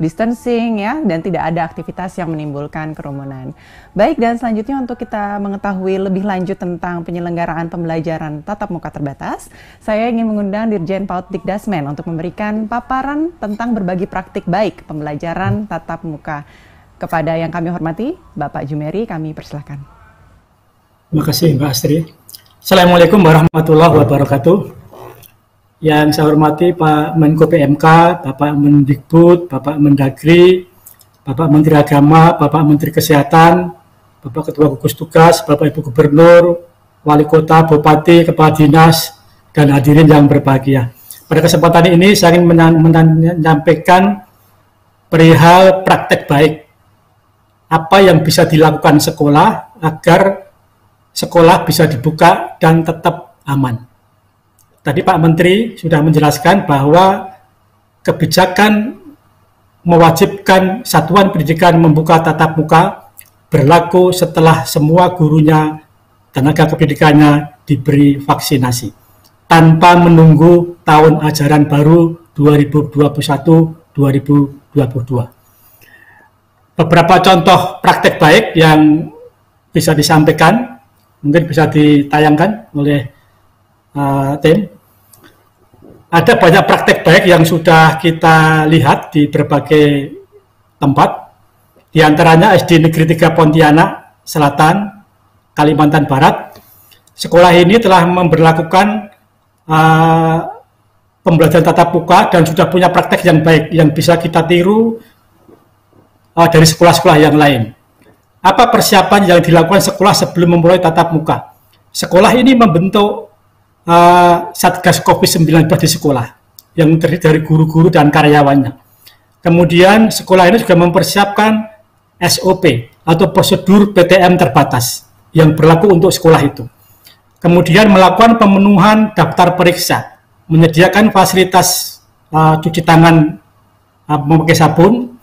[SPEAKER 1] distancing ya, dan tidak ada aktivitas yang menimbulkan kerumunan. Baik, dan selanjutnya untuk kita mengetahui lebih lanjut tentang penyelenggaraan pembelajaran tatap muka terbatas, saya ingin mengundang Dirjen PAUD Dikdasmen untuk memberikan paparan tentang berbagi praktik baik pembelajaran tatap muka. Kepada yang kami hormati, Bapak Jumeri, kami persilahkan.
[SPEAKER 19] Terima kasih Mbak Astri. Assalamualaikum warahmatullahi wabarakatuh. Yang saya hormati Pak Menko PMK, Bapak Mendikbud, Bapak Mendagri, Bapak Menteri Agama, Bapak Menteri Kesehatan, Bapak Ketua Gugus Tugas, Bapak Ibu Gubernur, Wali Kota, Bupati, Kepala Dinas, dan hadirin yang berbahagia. Pada kesempatan ini saya ingin menyampaikan perihal praktek baik. Apa yang bisa dilakukan sekolah agar sekolah bisa dibuka dan tetap aman. Tadi Pak Menteri sudah menjelaskan bahwa kebijakan mewajibkan satuan pendidikan membuka tatap muka berlaku setelah semua gurunya, tenaga kependidikannya diberi vaksinasi tanpa menunggu tahun ajaran baru 2021-2022. Beberapa contoh praktek baik yang bisa disampaikan, mungkin bisa ditayangkan oleh tim. Ada banyak praktek baik yang sudah kita lihat di berbagai tempat, di antaranya SD Negeri 3 Pontianak Selatan, Kalimantan Barat. Sekolah ini telah memberlakukan pembelajaran tatap muka dan sudah punya praktek yang baik yang bisa kita tiru dari sekolah-sekolah yang lain. Apa persiapan yang dilakukan sekolah sebelum memulai tatap muka? Sekolah ini membentuk Satgas COVID-19 di sekolah yang terdiri dari guru-guru dan karyawannya. Kemudian sekolah ini juga mempersiapkan SOP atau prosedur PTM terbatas yang berlaku untuk sekolah itu. Kemudian melakukan pemenuhan daftar periksa, menyediakan fasilitas cuci tangan memakai sabun,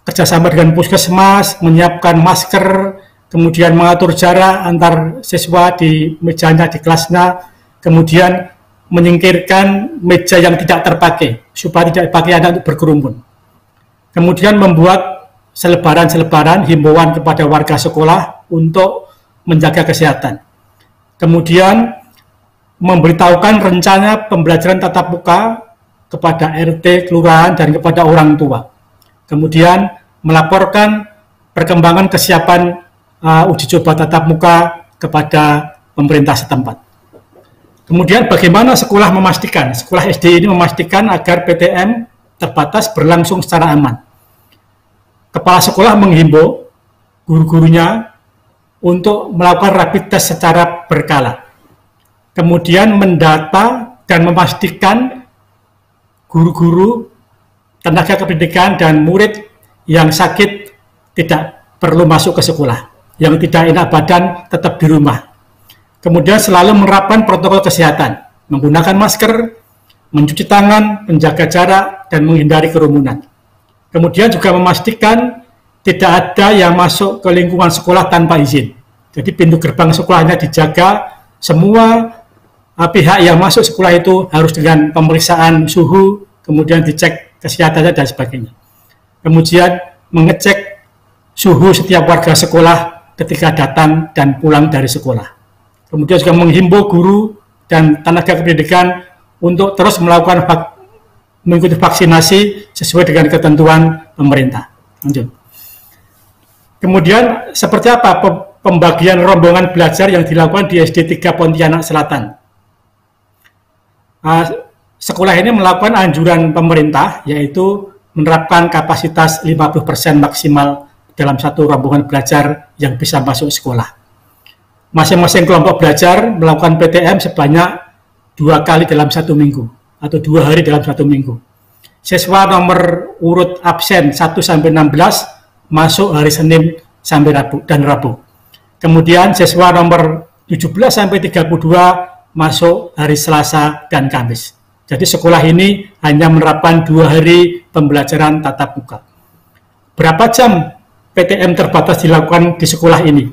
[SPEAKER 19] kerjasama dengan puskesmas, menyiapkan masker, kemudian mengatur jarak antar siswa di mejanya di kelasnya, kemudian menyingkirkan meja yang tidak terpakai supaya tidak dipakai anak untuk berkerumun. Kemudian membuat selebaran-selebaran himbauan kepada warga sekolah untuk menjaga kesehatan. Kemudian memberitahukan rencana pembelajaran tatap muka kepada RT, kelurahan, dan kepada orang tua. Kemudian melaporkan perkembangan kesiapan uji coba tatap muka kepada pemerintah setempat. Kemudian bagaimana sekolah memastikan, sekolah SD ini memastikan agar PTM terbatas berlangsung secara aman. Kepala sekolah menghimbau guru-gurunya untuk melakukan rapid test secara berkala. Kemudian mendata dan memastikan guru-guru, tenaga kependidikan, dan murid yang sakit tidak perlu masuk ke sekolah. Yang tidak enak badan tetap di rumah. Kemudian selalu menerapkan protokol kesehatan, menggunakan masker, mencuci tangan, menjaga jarak, dan menghindari kerumunan. Kemudian juga memastikan tidak ada yang masuk ke lingkungan sekolah tanpa izin. Jadi pintu gerbang sekolahnya dijaga, semua pihak yang masuk sekolah itu harus dengan pemeriksaan suhu, kemudian dicek kesehatannya dan sebagainya. Kemudian mengecek suhu setiap warga sekolah ketika datang dan pulang dari sekolah. Kemudian juga menghimbau guru dan tenaga pendidikan untuk terus mengikuti vaksinasi sesuai dengan ketentuan pemerintah. Lanjut. Kemudian seperti apa pembagian rombongan belajar yang dilakukan di SD 3 Pontianak Selatan? Sekolah ini melakukan anjuran pemerintah, yaitu menerapkan kapasitas 50% maksimal dalam satu rombongan belajar yang bisa masuk sekolah. Masing-masing kelompok belajar melakukan PTM sebanyak 2 kali dalam 1 minggu atau 2 hari dalam 1 minggu. Siswa nomor urut absen 1-16 masuk hari Senin sampai Rabu dan Rabu. Kemudian siswa nomor 17-32 masuk hari Selasa dan Kamis. Jadi sekolah ini hanya menerapkan 2 hari pembelajaran tatap muka. Berapa jam PTM terbatas dilakukan di sekolah ini?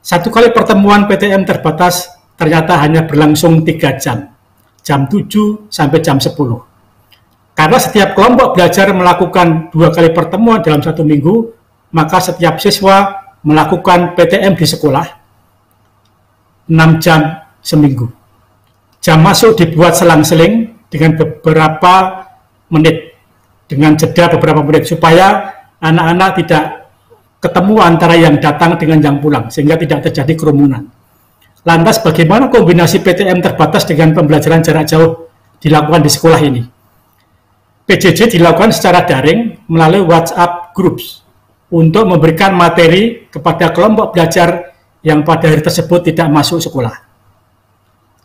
[SPEAKER 19] 1 kali pertemuan PTM terbatas ternyata hanya berlangsung 3 jam. Jam 7 sampai jam 10. Karena setiap kelompok belajar melakukan 2 kali pertemuan dalam 1 minggu, maka setiap siswa melakukan PTM di sekolah 6 jam seminggu. Jam masuk dibuat selang-seling dengan beberapa menit, dengan jeda beberapa menit, supaya anak-anak tidak ketemu antara yang datang dengan yang pulang, sehingga tidak terjadi kerumunan. Lantas bagaimana kombinasi PTM terbatas dengan pembelajaran jarak jauh dilakukan di sekolah ini? PJJ dilakukan secara daring melalui WhatsApp Groups untuk memberikan materi kepada kelompok belajar yang pada hari tersebut tidak masuk sekolah.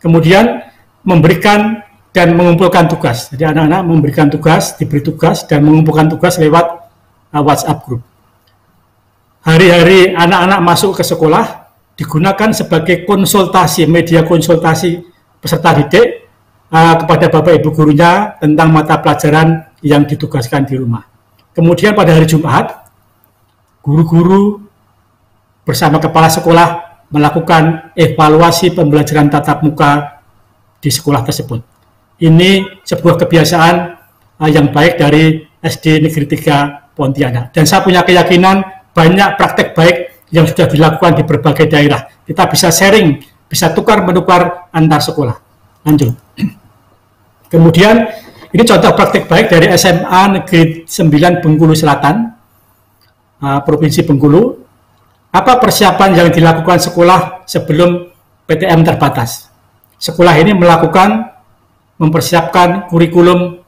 [SPEAKER 19] Kemudian memberikan dan mengumpulkan tugas. Jadi anak-anak memberikan tugas, diberi tugas, dan mengumpulkan tugas lewat WhatsApp Group. Hari-hari anak-anak masuk ke sekolah digunakan sebagai konsultasi, media konsultasi peserta didik kepada Bapak Ibu gurunya tentang mata pelajaran yang ditugaskan di rumah. Kemudian pada hari Jumat, guru-guru bersama kepala sekolah melakukan evaluasi pembelajaran tatap muka di sekolah tersebut. Ini sebuah kebiasaan yang baik dari SD Negeri 3 Pontianak. Dan saya punya keyakinan banyak praktek baik yang sudah dilakukan di berbagai daerah. Kita bisa sharing, bisa tukar-menukar antar sekolah. Lanjut. Kemudian, ini contoh praktek baik dari SMA Negeri 9 Bengkulu Selatan, Provinsi Bengkulu. Apa persiapan yang dilakukan sekolah sebelum PTM terbatas? Sekolah ini mempersiapkan kurikulum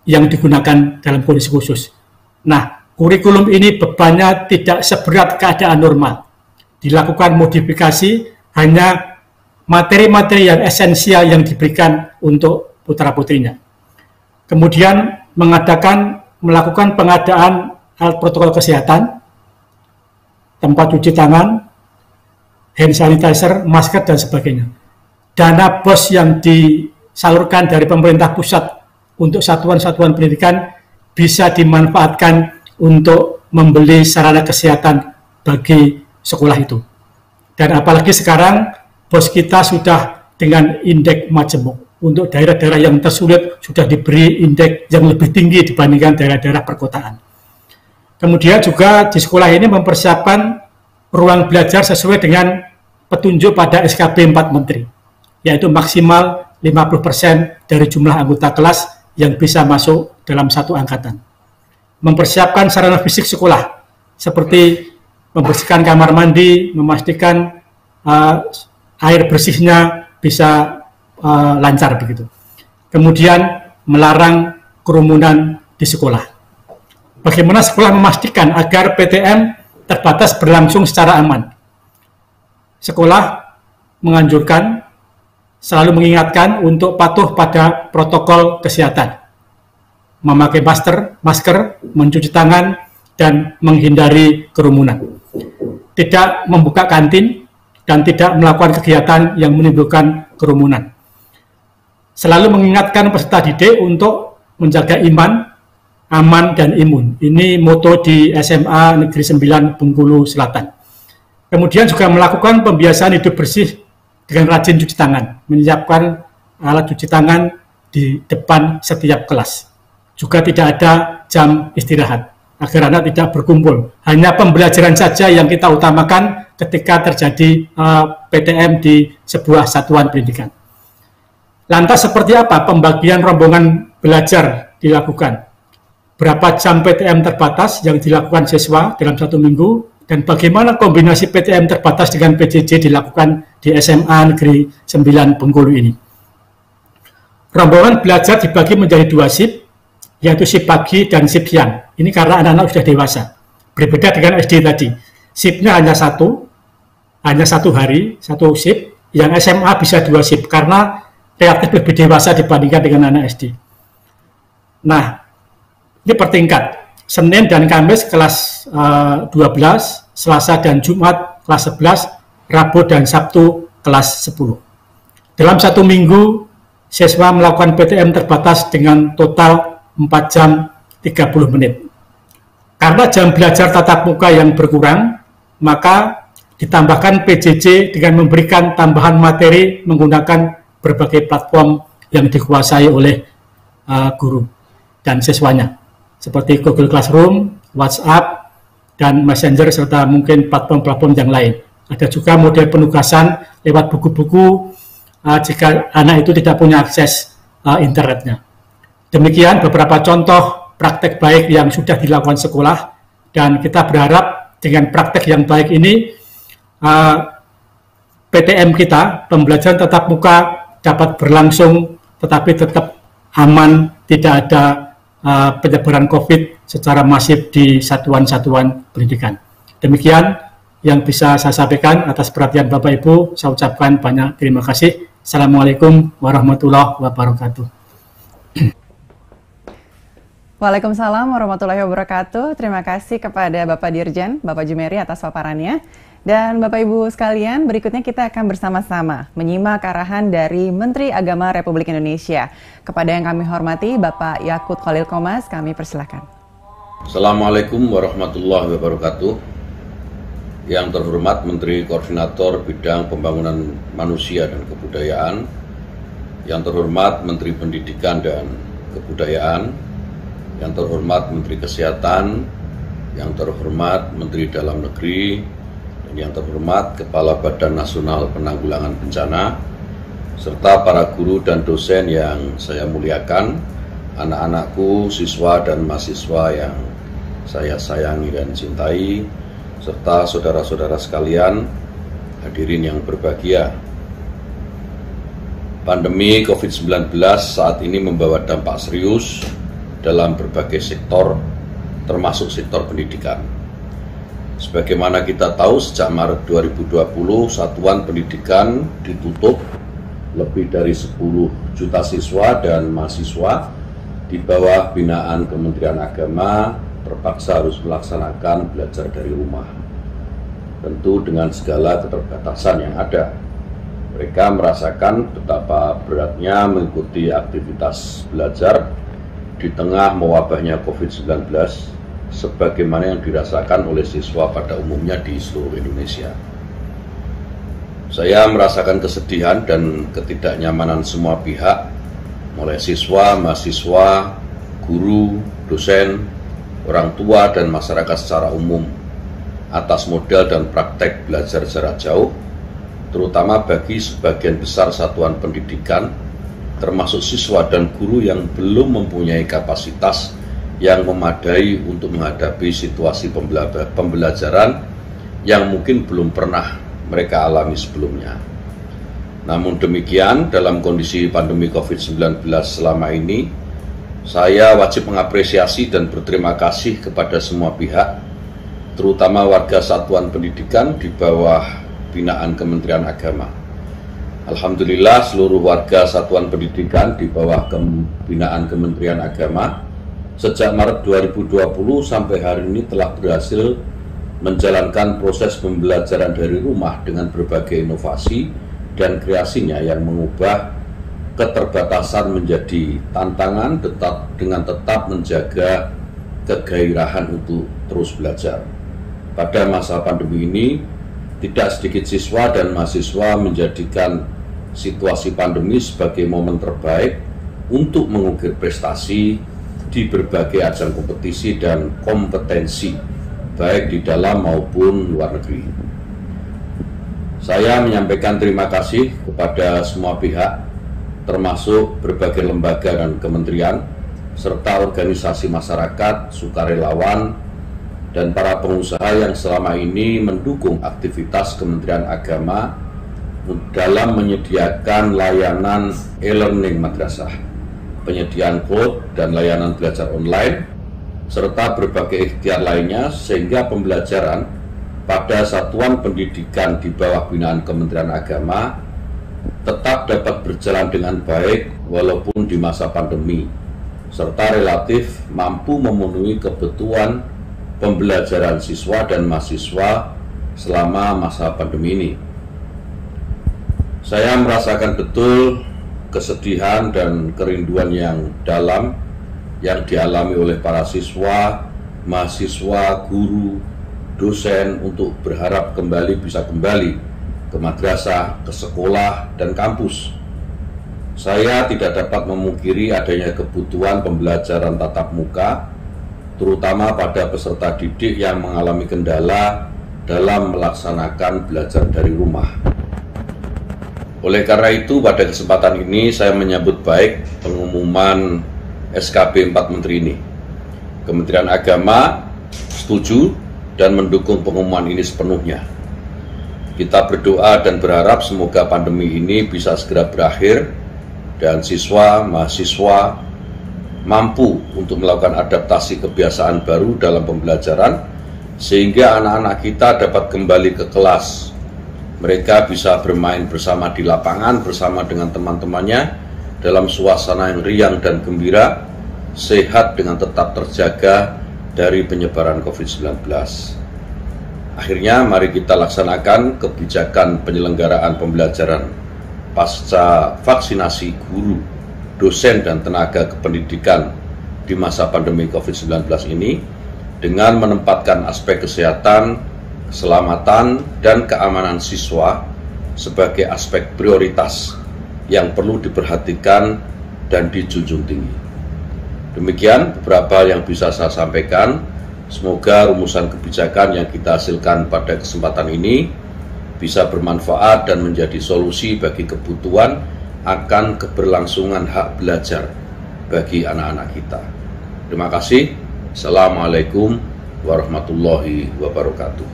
[SPEAKER 19] yang digunakan dalam kondisi khusus. Nah, kurikulum ini bebannya tidak seberat keadaan normal. Dilakukan modifikasi, hanya materi-materi yang esensial yang diberikan untuk putra-putrinya. Kemudian melakukan pengadaan alat protokol kesehatan, tempat cuci tangan, hand sanitizer, masker, dan sebagainya. Dana BOS yang disalurkan dari pemerintah pusat untuk satuan-satuan pendidikan bisa dimanfaatkan untuk membeli sarana kesehatan bagi sekolah itu. Dan apalagi sekarang BOS kita sudah dengan indeks majemuk. Untuk daerah-daerah yang tersulit sudah diberi indeks yang lebih tinggi dibandingkan daerah-daerah perkotaan. Kemudian juga di sekolah ini mempersiapkan ruang belajar sesuai dengan petunjuk pada SKB 4 Menteri, yaitu maksimal 50% dari jumlah anggota kelas yang bisa masuk dalam satu angkatan. Mempersiapkan sarana fisik sekolah, seperti membersihkan kamar mandi, memastikan air bersihnya bisa lancar begitu. Kemudian melarang kerumunan di sekolah. Bagaimana sekolah memastikan agar PTM terbatas berlangsung secara aman? Sekolah menganjurkan, selalu mengingatkan untuk patuh pada protokol kesehatan, memakai masker, mencuci tangan, dan menghindari kerumunan. Tidak membuka kantin dan tidak melakukan kegiatan yang menimbulkan kerumunan. Selalu mengingatkan peserta didik untuk menjaga iman, aman, dan imun. Ini moto di SMA Negeri 9 Bengkulu Selatan. Kemudian juga melakukan pembiasaan hidup bersih dengan rajin cuci tangan, menyiapkan alat cuci tangan di depan setiap kelas. Juga tidak ada jam istirahat, agar anak tidak berkumpul. Hanya pembelajaran saja yang kita utamakan ketika terjadi PTM di sebuah satuan pendidikan. Lantas seperti apa pembagian rombongan belajar dilakukan? Berapa jam PTM terbatas yang dilakukan siswa dalam 1 minggu dan bagaimana kombinasi PTM terbatas dengan PJJ dilakukan di SMA Negeri 9 Bengkulu ini. Rombongan belajar dibagi menjadi 2 shift, yaitu shift pagi dan shift siang. Ini karena anak-anak sudah dewasa. Berbeda dengan SD tadi, shiftnya hanya satu hari, 1 shift. Yang SMA bisa 2 shift karena relatif lebih dewasa dibandingkan dengan anak SD. Nah, ini per tingkat. Senin dan Kamis kelas 12, Selasa dan Jumat kelas 11, Rabu dan Sabtu kelas 10. Dalam 1 minggu, siswa melakukan PTM terbatas dengan total 4 jam 30 menit. Karena jam belajar tatap muka yang berkurang, maka ditambahkan PJJ dengan memberikan tambahan materi menggunakan berbagai platform yang dikuasai oleh guru dan siswanya, seperti Google Classroom, WhatsApp, dan Messenger, serta mungkin platform-platform yang lain. Ada juga model penugasan lewat buku-buku jika anak itu tidak punya akses internetnya. Demikian beberapa contoh praktek baik yang sudah dilakukan sekolah, dan kita berharap dengan praktek yang baik ini PTM kita, pembelajaran tatap muka, dapat berlangsung tetapi tetap aman, tidak ada penyebaran COVID secara masif di satuan-satuan pendidikan. Demikian yang bisa saya sampaikan. Atas perhatian Bapak Ibu, saya ucapkan banyak terima kasih. Assalamualaikum warahmatullahi wabarakatuh.
[SPEAKER 1] Waalaikumsalam warahmatullahi wabarakatuh. Terima kasih kepada Bapak Dirjen, Bapak Jumeri atas paparannya. Dan Bapak Ibu sekalian, berikutnya kita akan bersama-sama menyimak arahan dari Menteri Agama Republik Indonesia. Kepada yang kami hormati, Bapak Yakut Khalil Qomas, kami persilakan.
[SPEAKER 20] Assalamualaikum warahmatullahi wabarakatuh. Yang terhormat Menteri Koordinator Bidang Pembangunan Manusia dan Kebudayaan, yang terhormat Menteri Pendidikan dan Kebudayaan, yang terhormat Menteri Kesehatan, yang terhormat Menteri Dalam Negeri, dan yang terhormat Kepala Badan Nasional Penanggulangan Bencana, serta para guru dan dosen yang saya muliakan, anak-anakku, siswa dan mahasiswa yang saya sayangi dan cintai, serta saudara-saudara sekalian, hadirin yang berbahagia. Pandemi COVID-19 saat ini membawa dampak serius dalam berbagai sektor, termasuk sektor pendidikan. Sebagaimana kita tahu, sejak Maret 2020, satuan pendidikan ditutup, lebih dari 10 juta siswa dan mahasiswa di bawah binaan Kementerian Agama terpaksa harus melaksanakan belajar dari rumah. Tentu dengan segala keterbatasan yang ada. Mereka merasakan betapa beratnya mengikuti aktivitas belajar di tengah mewabahnya COVID-19, sebagaimana yang dirasakan oleh siswa pada umumnya di seluruh Indonesia. Saya merasakan kesedihan dan ketidaknyamanan semua pihak, mulai siswa, mahasiswa, guru, dosen, orang tua, dan masyarakat secara umum, atas model dan praktek belajar jarak jauh, terutama bagi sebagian besar satuan pendidikan, termasuk siswa dan guru yang belum mempunyai kapasitas yang memadai untuk menghadapi situasi pembelajaran yang mungkin belum pernah mereka alami sebelumnya. Namun demikian, dalam kondisi pandemi COVID-19 selama ini, saya wajib mengapresiasi dan berterima kasih kepada semua pihak, terutama warga satuan pendidikan di bawah binaan Kementerian Agama. Alhamdulillah, seluruh warga satuan pendidikan di bawah binaan Kementerian Agama sejak Maret 2020 sampai hari ini telah berhasil menjalankan proses pembelajaran dari rumah dengan berbagai inovasi dan kreasinya yang mengubah keterbatasan menjadi tantangan dengan tetap menjaga kegairahan untuk terus belajar. Pada masa pandemi ini, tidak sedikit siswa dan mahasiswa menjadikan situasi pandemi sebagai momen terbaik untuk mengukir prestasi di berbagai ajang kompetisi dan kompetensi, baik di dalam maupun luar negeri. Saya menyampaikan terima kasih kepada semua pihak, termasuk berbagai lembaga dan kementerian, serta organisasi masyarakat, sukarelawan, dan para pengusaha yang selama ini mendukung aktivitas Kementerian Agama dalam menyediakan layanan e-learning madrasah, penyediaan quote dan layanan belajar online, serta berbagai ikhtiar lainnya sehingga pembelajaran pada satuan pendidikan di bawah binaan Kementerian Agama tetap dapat berjalan dengan baik walaupun di masa pandemi, serta relatif mampu memenuhi kebutuhan pembelajaran siswa dan mahasiswa selama masa pandemi ini. Saya merasakan betul kesedihan dan kerinduan yang dalam yang dialami oleh para siswa, mahasiswa, guru, dosen untuk berharap bisa kembali ke madrasah, ke sekolah, dan kampus. Saya tidak dapat memungkiri adanya kebutuhan pembelajaran tatap muka, terutama pada peserta didik yang mengalami kendala dalam melaksanakan belajar dari rumah. Oleh karena itu, pada kesempatan ini saya menyambut baik pengumuman SKB 4 Menteri ini. Kementerian Agama setuju dan mendukung pengumuman ini sepenuhnya. Kita berdoa dan berharap semoga pandemi ini bisa segera berakhir dan siswa, mahasiswa mampu untuk melakukan adaptasi kebiasaan baru dalam pembelajaran sehingga anak-anak kita dapat kembali ke kelas. Mereka bisa bermain bersama di lapangan bersama dengan teman-temannya dalam suasana yang riang dan gembira, sehat dengan tetap terjaga dari penyebaran COVID-19. Akhirnya mari kita laksanakan kebijakan penyelenggaraan pembelajaran pasca vaksinasi guru, dosen dan tenaga kependidikan di masa pandemi COVID-19 ini dengan menempatkan aspek kesehatan, keselamatan, dan keamanan siswa sebagai aspek prioritas yang perlu diperhatikan dan dijunjung tinggi. Demikian beberapa yang bisa saya sampaikan. Semoga rumusan kebijakan yang kita hasilkan pada kesempatan ini bisa bermanfaat dan menjadi solusi bagi kebutuhan akan keberlangsungan hak belajar bagi anak-anak kita. Terima kasih. Assalamualaikum warahmatullahi wabarakatuh.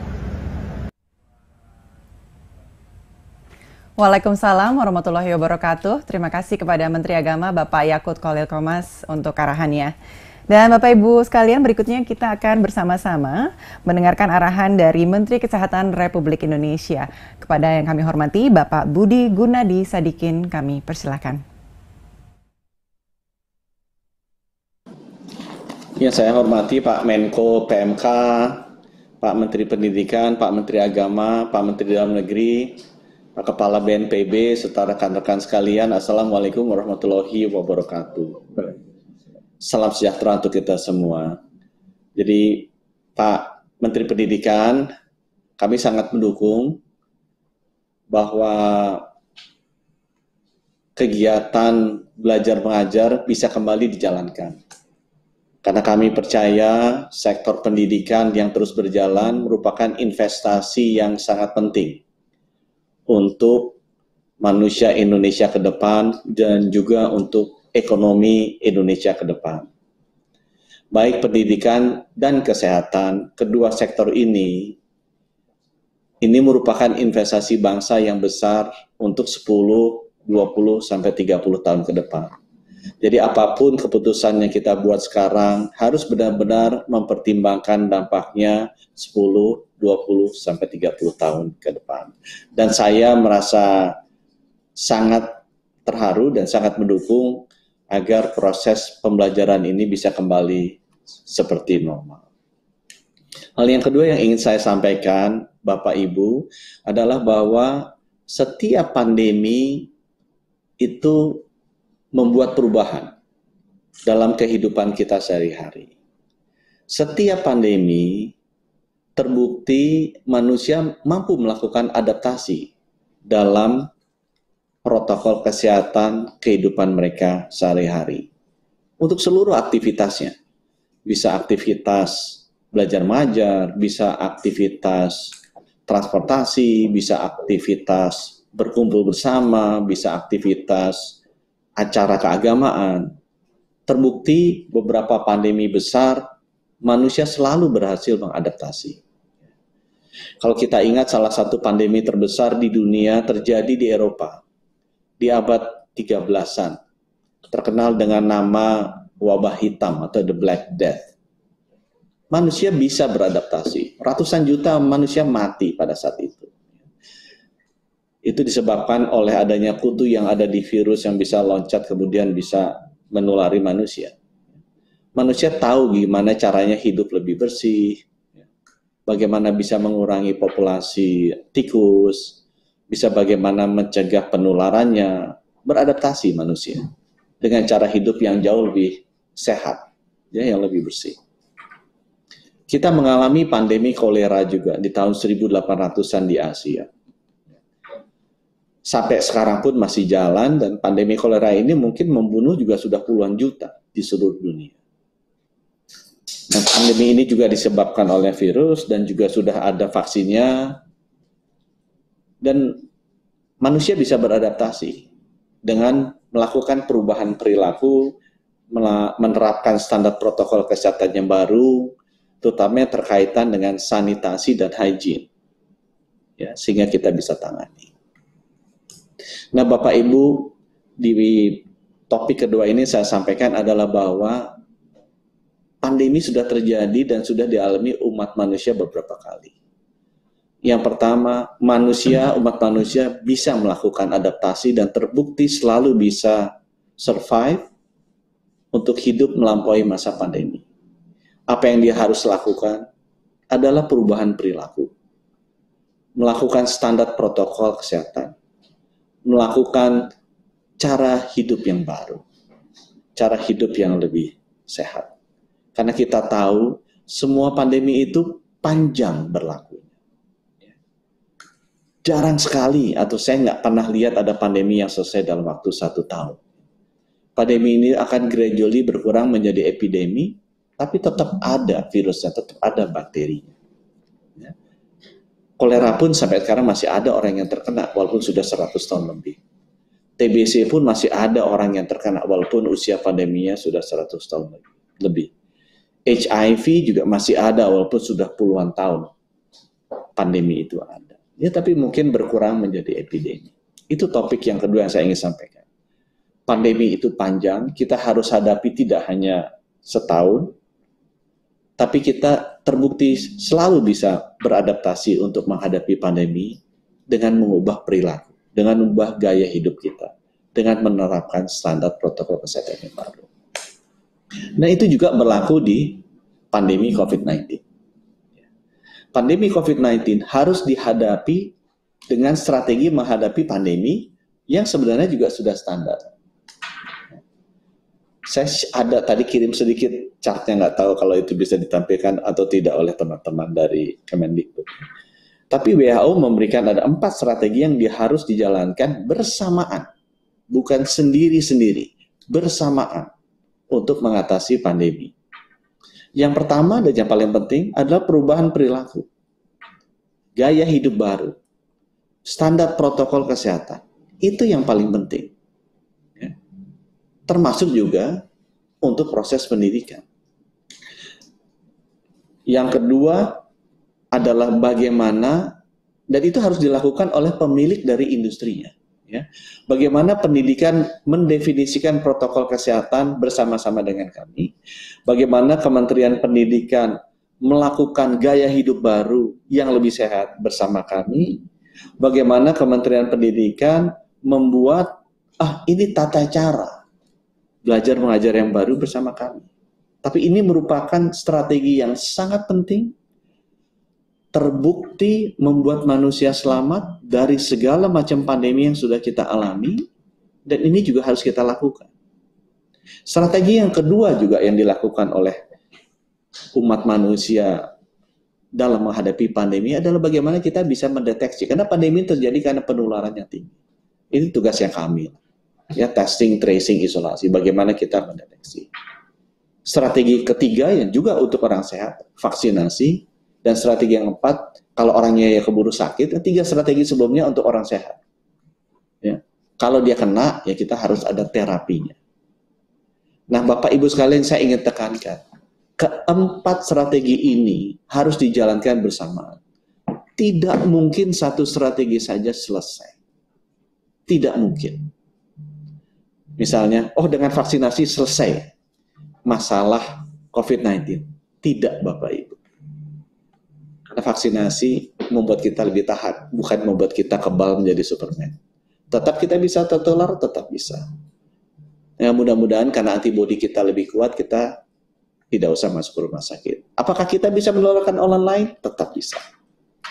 [SPEAKER 1] Waalaikumsalam warahmatullahi wabarakatuh. Terima kasih kepada Menteri Agama Bapak Yakut Khalil Qomas untuk arahannya. Dan Bapak Ibu sekalian, berikutnya kita akan bersama-sama mendengarkan arahan dari Menteri Kesehatan Republik Indonesia. Kepada yang kami hormati Bapak Budi Gunadi Sadikin, kami persilakan.
[SPEAKER 21] Ya, saya hormati Pak Menko PMK, Pak Menteri Pendidikan, Pak Menteri Agama, Pak Menteri Dalam Negeri, Pak Kepala BNPB, serta rekan-rekan sekalian. Assalamualaikum warahmatullahi wabarakatuh. Salam sejahtera untuk kita semua. Jadi Pak Menteri Pendidikan, kami sangat mendukung bahwa kegiatan belajar mengajar bisa kembali dijalankan. Karena kami percaya sektor pendidikan yang terus berjalan merupakan investasi yang sangat penting untuk manusia Indonesia ke depan dan juga untuk ekonomi Indonesia ke depan. Baik pendidikan dan kesehatan, kedua sektor ini merupakan investasi bangsa yang besar untuk 10, 20, sampai 30 tahun ke depan. Jadi apapun keputusan yang kita buat sekarang harus benar-benar mempertimbangkan dampaknya 10, 20, sampai 30 tahun ke depan. Dan saya merasa sangat terharu dan sangat mendukung agar proses pembelajaran ini bisa kembali seperti normal. Hal yang kedua yang ingin saya sampaikan, Bapak Ibu, adalah bahwa setiap pandemi itu membuat perubahan dalam kehidupan kita sehari-hari. Setiap pandemi terbukti manusia mampu melakukan adaptasi dalam protokol kesehatan kehidupan mereka sehari-hari. Untuk seluruh aktivitasnya, bisa aktivitas belajar mengajar, bisa aktivitas transportasi, bisa aktivitas berkumpul bersama, bisa aktivitas acara keagamaan. Terbukti beberapa pandemi besar manusia selalu berhasil mengadaptasi. Kalau kita ingat salah satu pandemi terbesar di dunia terjadi di Eropa di abad 13-an, terkenal dengan nama wabah hitam atau the Black Death. Manusia bisa beradaptasi. Ratusan juta manusia mati pada saat itu. Itu disebabkan oleh adanya kutu yang ada di virus yang bisa loncat kemudian bisa menulari manusia. Manusia tahu gimana caranya hidup lebih bersih, bagaimana bisa mengurangi populasi tikus, bisa bagaimana mencegah penularannya, beradaptasi manusia dengan cara hidup yang jauh lebih sehat, ya, yang lebih bersih. Kita mengalami pandemi kolera juga di tahun 1800-an di Asia. Sampai sekarang pun masih jalan, dan pandemi kolera ini mungkin membunuh juga sudah puluhan juta di seluruh dunia. Nah, pandemi ini juga disebabkan oleh virus dan juga sudah ada vaksinnya, dan manusia bisa beradaptasi dengan melakukan perubahan perilaku, menerapkan standar protokol kesehatan yang baru, terutama terkaitan dengan sanitasi dan hygiene, ya, sehingga kita bisa tangani. Nah, Bapak Ibu, di topik kedua ini saya sampaikan adalah bahwa pandemi sudah terjadi dan sudah dialami umat manusia beberapa kali. Yang pertama, umat manusia bisa melakukan adaptasi dan terbukti selalu bisa survive untuk hidup melampaui masa pandemi. Apa yang dia harus lakukan adalah perubahan perilaku, melakukan standar protokol kesehatan, melakukan cara hidup yang baru, cara hidup yang lebih sehat. Karena kita tahu semua pandemi itu panjang berlaku. Jarang sekali, atau saya nggak pernah lihat ada pandemi yang selesai dalam waktu 1 tahun. Pandemi ini akan gradually berkurang menjadi epidemi, tapi tetap ada virusnya, tetap ada bakterinya. Kolera pun sampai sekarang masih ada orang yang terkena walaupun sudah 100 tahun lebih. TBC pun masih ada orang yang terkena walaupun usia pandeminya sudah 100 tahun lebih. HIV juga masih ada walaupun sudah puluhan tahun pandemi itu ada. Ya, tapi mungkin berkurang menjadi epidemi. Itu topik yang kedua yang saya ingin sampaikan. Pandemi itu panjang, kita harus hadapi tidak hanya setahun, tapi kita terbukti selalu bisa beradaptasi untuk menghadapi pandemi dengan mengubah perilaku, dengan mengubah gaya hidup kita, dengan menerapkan standar protokol kesehatan yang baru. Nah, itu juga berlaku di pandemi COVID-19. Pandemi COVID-19 harus dihadapi dengan strategi menghadapi pandemi yang sebenarnya juga sudah standar. Saya ada tadi kirim sedikit chartnya, nggak tahu kalau itu bisa ditampilkan atau tidak oleh teman-teman dari Kemendikbud. Tapi WHO memberikan ada 4 strategi yang harus dijalankan bersamaan, bukan sendiri-sendiri, bersamaan untuk mengatasi pandemi. Yang pertama dan yang paling penting adalah perubahan perilaku, gaya hidup baru, standar protokol kesehatan. Itu yang paling penting. Termasuk juga untuk proses pendidikan. Yang kedua adalah bagaimana, dan itu harus dilakukan oleh pemilik dari industrinya. Ya. Bagaimana pendidikan mendefinisikan protokol kesehatan bersama-sama dengan kami. Bagaimana Kementerian Pendidikan melakukan gaya hidup baru yang lebih sehat bersama kami. Bagaimana Kementerian Pendidikan membuat, ini tata cara belajar mengajar yang baru bersama kami. Tapi ini merupakan strategi yang sangat penting, terbukti membuat manusia selamat dari segala macam pandemi yang sudah kita alami, dan ini juga harus kita lakukan. Strategi yang kedua juga yang dilakukan oleh umat manusia dalam menghadapi pandemi adalah bagaimana kita bisa mendeteksi, karena pandemi terjadi karena penularannya tinggi. Ini tugasnya kami. Ya, testing, tracing, isolasi, bagaimana kita mendeteksi. Strategi ketiga yang juga untuk orang sehat, vaksinasi, dan strategi yang keempat, kalau orangnya ya keburu sakit, 3 strategi sebelumnya untuk orang sehat. Ya. Kalau dia kena, ya kita harus ada terapinya. Nah, Bapak Ibu sekalian, saya ingin tekankan, Keempat strategi ini harus dijalankan bersamaan. Tidak mungkin satu strategi saja selesai. Tidak mungkin. Misalnya, dengan vaksinasi selesai masalah COVID-19. Tidak, Bapak Ibu. Karena vaksinasi membuat kita lebih tahan, bukan membuat kita kebal menjadi Superman. Tetap kita bisa tertular, tetap bisa. Ya, mudah-mudahan karena antibodi kita lebih kuat, kita tidak usah masuk ke rumah sakit. Apakah kita bisa menularkan orang lain? Tetap bisa.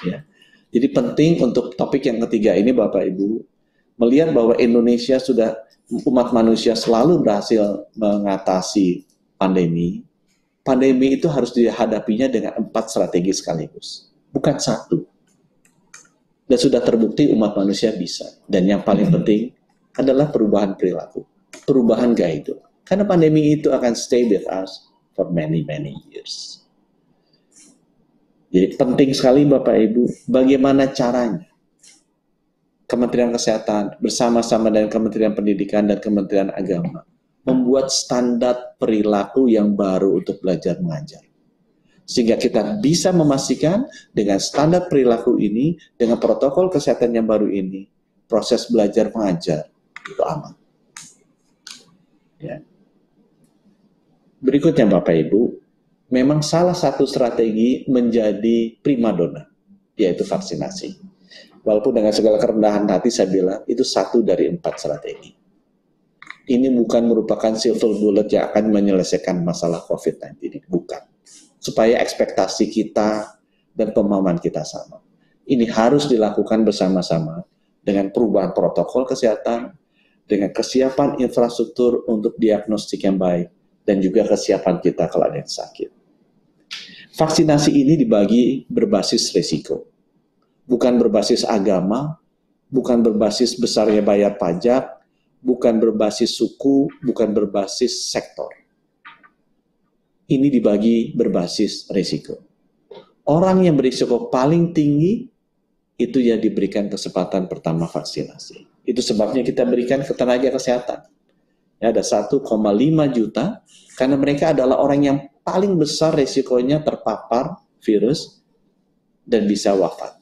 [SPEAKER 21] Ya. Jadi penting untuk topik yang ketiga ini, Bapak Ibu, melihat bahwa Indonesia sudah, umat manusia selalu berhasil mengatasi pandemi. Pandemi itu harus dihadapinya dengan 4 strategi sekaligus, bukan satu. Dan sudah terbukti umat manusia bisa. Dan yang paling penting adalah perubahan perilaku, perubahan gaya hidup. Karena pandemi itu akan stay with us for many years. Jadi penting sekali Bapak Ibu, bagaimana caranya Kementerian Kesehatan bersama-sama dengan Kementerian Pendidikan dan Kementerian Agama membuat standar perilaku yang baru untuk belajar mengajar. Sehingga kita bisa memastikan dengan standar perilaku ini, dengan protokol kesehatan yang baru ini, proses belajar mengajar itu aman. Ya. Berikutnya Bapak Ibu, memang salah satu strategi menjadi primadona, yaitu vaksinasi. Walaupun dengan segala kerendahan hati saya bilang, itu satu dari 4 strategi. Ini bukan merupakan silver bullet yang akan menyelesaikan masalah COVID-19 ini. Bukan. Supaya ekspektasi kita dan pemahaman kita sama. Ini harus dilakukan bersama-sama dengan perubahan protokol kesehatan, dengan kesiapan infrastruktur untuk diagnostik yang baik, dan juga kesiapan kita kalau ada yang sakit. Vaksinasi ini dibagi berbasis risiko. Bukan berbasis agama, bukan berbasis besarnya bayar pajak, bukan berbasis suku, bukan berbasis sektor. Ini dibagi berbasis risiko. Orang yang berisiko paling tinggi, itu yang diberikan kesempatan pertama vaksinasi. Itu sebabnya kita berikan ke tenaga kesehatan. Ya, ada 1,5 juta, karena mereka adalah orang yang paling besar risikonya terpapar virus dan bisa wafat.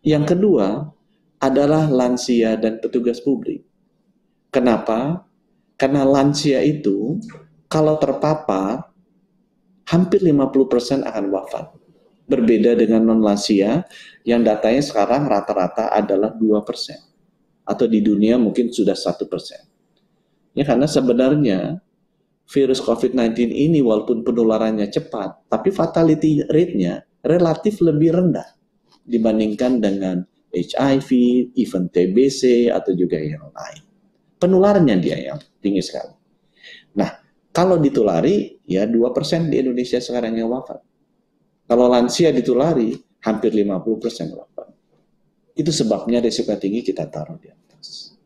[SPEAKER 21] Yang kedua adalah lansia dan petugas publik. Kenapa? Karena lansia itu kalau terpapar hampir 50% akan wafat. Berbeda dengan non-lansia yang datanya sekarang rata-rata adalah 2%. Atau di dunia mungkin sudah 1%. Ya, karena sebenarnya virus COVID-19 ini walaupun penularannya cepat, tapi fatality rate-nya relatif lebih rendah dibandingkan dengan HIV, even TBC, atau juga yang lain. Penularannya dia yang tinggi sekali. Nah, kalau ditulari, ya 2% di Indonesia sekarang yang wafat. Kalau lansia ditulari, hampir 50% wafat. Itu sebabnya risiko tinggi kita taruh di atas.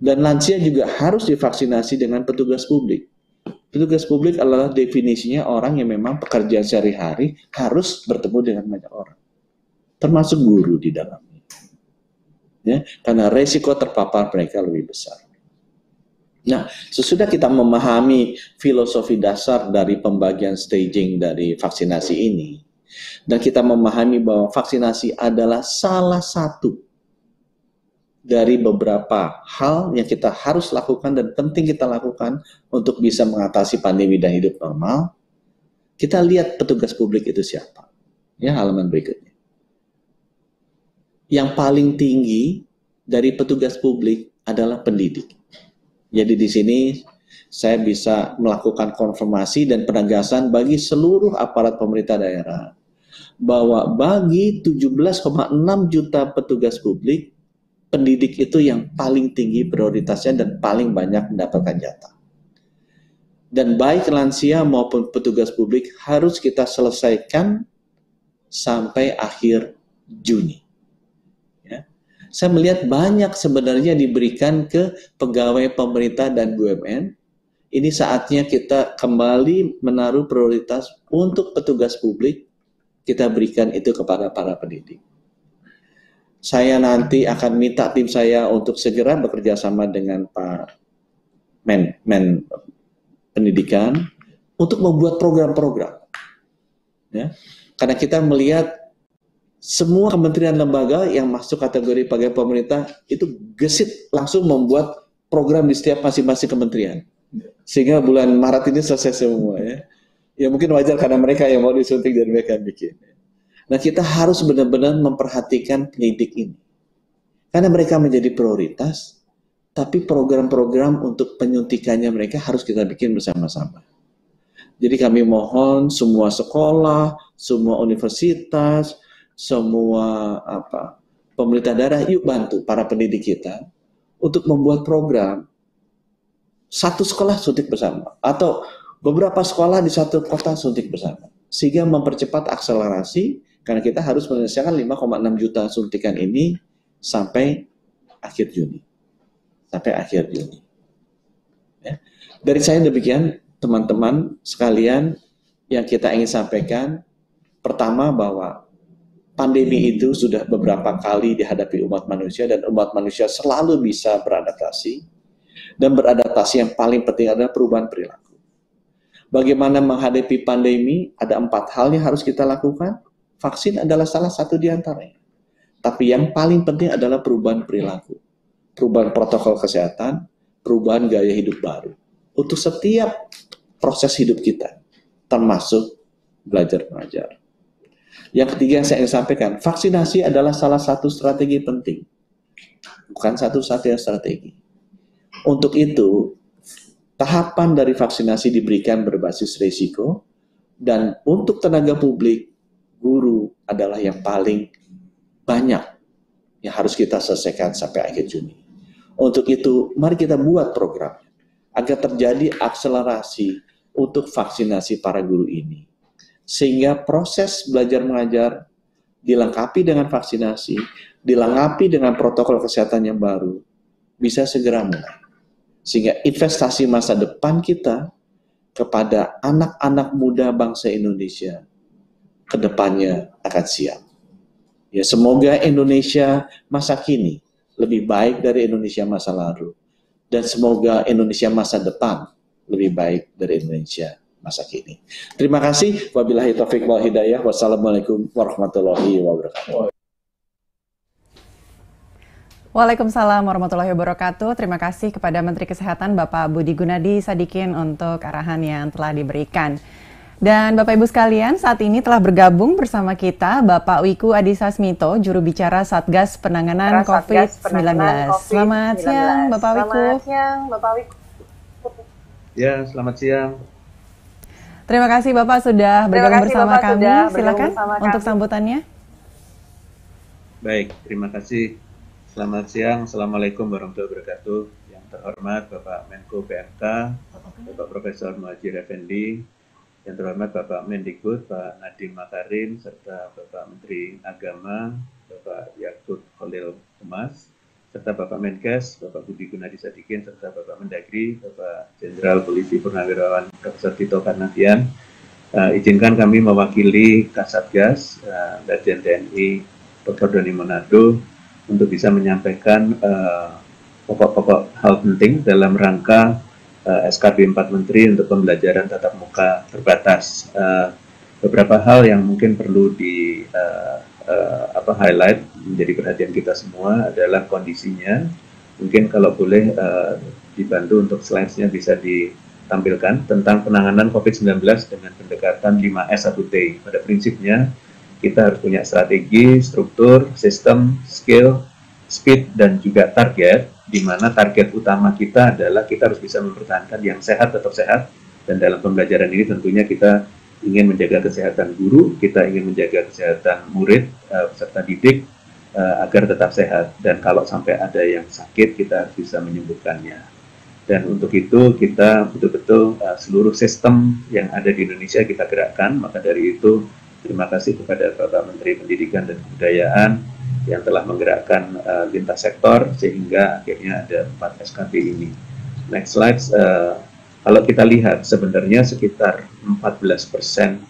[SPEAKER 21] Dan lansia juga harus divaksinasi dengan petugas publik. Petugas publik adalah definisinya orang yang memang pekerjaan sehari-hari harus bertemu dengan banyak orang. Termasuk guru di dalamnya. Ya, karena risiko terpapar mereka lebih besar. Nah, sesudah kita memahami filosofi dasar dari pembagian staging dari vaksinasi ini, dan kita memahami bahwa vaksinasi adalah salah satu dari beberapa hal yang kita harus lakukan dan penting kita lakukan untuk bisa mengatasi pandemi dan hidup normal, kita lihat petugas publik itu siapa. Ya, halaman berikutnya. Yang paling tinggi dari petugas publik adalah pendidik. Jadi di sini saya bisa melakukan konfirmasi dan penegasan bagi seluruh aparat pemerintah daerah bahwa bagi 17,6 juta petugas publik, pendidik itu yang paling tinggi prioritasnya dan paling banyak mendapatkan jatah. Dan baik lansia maupun petugas publik harus kita selesaikan sampai akhir Juni. Saya melihat banyak sebenarnya diberikan ke pegawai pemerintah dan BUMN. Ini saatnya kita kembali menaruh prioritas untuk petugas publik, kita berikan itu kepada para pendidik. Saya nanti akan minta tim saya untuk segera bekerja sama dengan Pak Men Pendidikan untuk membuat program-program. Ya. Karena kita melihat semua kementerian lembaga yang masuk kategori pegawai pemerintah itu gesit langsung membuat program di setiap masing-masing kementerian. Sehingga bulan Maret ini selesai semua ya. Ya mungkin wajar karena mereka yang mau disuntik dan mereka yang bikin. Nah kita harus benar-benar memperhatikan pendidik ini. Karena mereka menjadi prioritas, tapi program-program untuk penyuntikannya mereka harus kita bikin bersama-sama. Jadi kami mohon semua sekolah, semua universitas, semua pemerintah daerah, yuk bantu para pendidik kita untuk membuat program satu sekolah suntik bersama atau beberapa sekolah di satu kota suntik bersama, sehingga mempercepat akselerasi karena kita harus menyelesaikan 5,6 juta suntikan ini sampai akhir Juni. Ya. Dari saya demikian, teman-teman sekalian, yang kita ingin sampaikan, pertama bahwa pandemi itu sudah beberapa kali dihadapi umat manusia dan umat manusia selalu bisa beradaptasi. Dan beradaptasi yang paling penting adalah perubahan perilaku. Bagaimana menghadapi pandemi, ada 4 hal yang harus kita lakukan. Vaksin adalah salah satu di antaranya. Tapi yang paling penting adalah perubahan perilaku. Perubahan protokol kesehatan, perubahan gaya hidup baru. Untuk setiap proses hidup kita, termasuk belajar mengajar. Yang ketiga yang saya ingin sampaikan, vaksinasi adalah salah satu strategi penting. Bukan satu-satunya strategi. Untuk itu, tahapan dari vaksinasi diberikan berbasis risiko, dan untuk tenaga publik, guru adalah yang paling banyak yang harus kita selesaikan sampai akhir Juni. Untuk itu, mari kita buat program agar terjadi akselerasi untuk vaksinasi para guru ini. Sehingga proses belajar mengajar dilengkapi dengan vaksinasi, dilengkapi dengan protokol kesehatan yang baru, bisa segera mulai. Sehingga investasi masa depan kita kepada anak-anak muda bangsa Indonesia ke depannya akan siap. Ya, semoga Indonesia masa kini lebih baik dari Indonesia masa lalu. Dan semoga Indonesia masa depan lebih baik dari Indonesia masa kini. Terima kasih. Wabillahi taufiq wal hidayah. Wassalamualaikum warahmatullahi wabarakatuh.
[SPEAKER 1] Waalaikumsalam warahmatullahi wabarakatuh. Terima kasih kepada Menteri Kesehatan Bapak Budi Gunadi Sadikin untuk arahan yang telah diberikan. Dan Bapak Ibu sekalian, saat ini telah bergabung bersama kita Bapak Wiku Adhisa Smito, juru bicara Satgas Penanganan COVID-19. Selamat siang Bapak Wiku.
[SPEAKER 6] Selamat siang Bapak Wiku.
[SPEAKER 22] Ya, selamat siang.
[SPEAKER 1] Terima kasih Bapak sudah bergabung bersama kami. Silakan untuk sambutannya.
[SPEAKER 22] Baik, terima kasih. Selamat siang, Assalamualaikum warahmatullahi wabarakatuh. Yang terhormat Bapak Menko PMK, Bapak Profesor Muhadjir Effendi, yang terhormat Bapak Mendikbud, Pak Nadiem Makarim, serta Bapak Menteri Agama, Bapak Yakut Khalil Kemas, serta Bapak Menkes, Bapak Budi Gunadi Sadikin, serta Bapak Mendagri, Bapak Jenderal Polisi Purnawirawan Profesor Tito Karnavian. Izinkan kami mewakili Kasatgas, Lejen TNI Dr. Doni Monardo, untuk bisa menyampaikan pokok-pokok hal penting dalam rangka SKB 4 Menteri untuk pembelajaran tatap muka terbatas. Beberapa hal yang mungkin perlu di highlight menjadi perhatian kita semua adalah kondisinya. Mungkin kalau boleh dibantu untuk slides-nya bisa ditampilkan tentang penanganan COVID-19 dengan pendekatan 5S1T. Pada prinsipnya kita harus punya strategi, struktur, sistem, skill, speed, dan juga target, di mana target utama kita adalah kita harus bisa mempertahankan yang sehat tetap sehat, dan dalam pembelajaran ini tentunya kita ingin menjaga kesehatan guru, kita ingin menjaga kesehatan murid, peserta didik, agar tetap sehat, dan kalau sampai ada yang sakit, kita harus bisa menyembuhkannya. Dan untuk itu kita betul-betul seluruh sistem yang ada di Indonesia kita gerakkan. Maka dari itu terima kasih kepada Bapak Menteri Pendidikan dan Kebudayaan yang telah menggerakkan lintas sektor sehingga akhirnya ada 4 SKB ini. Next slide. Kalau kita lihat sebenarnya sekitar 14%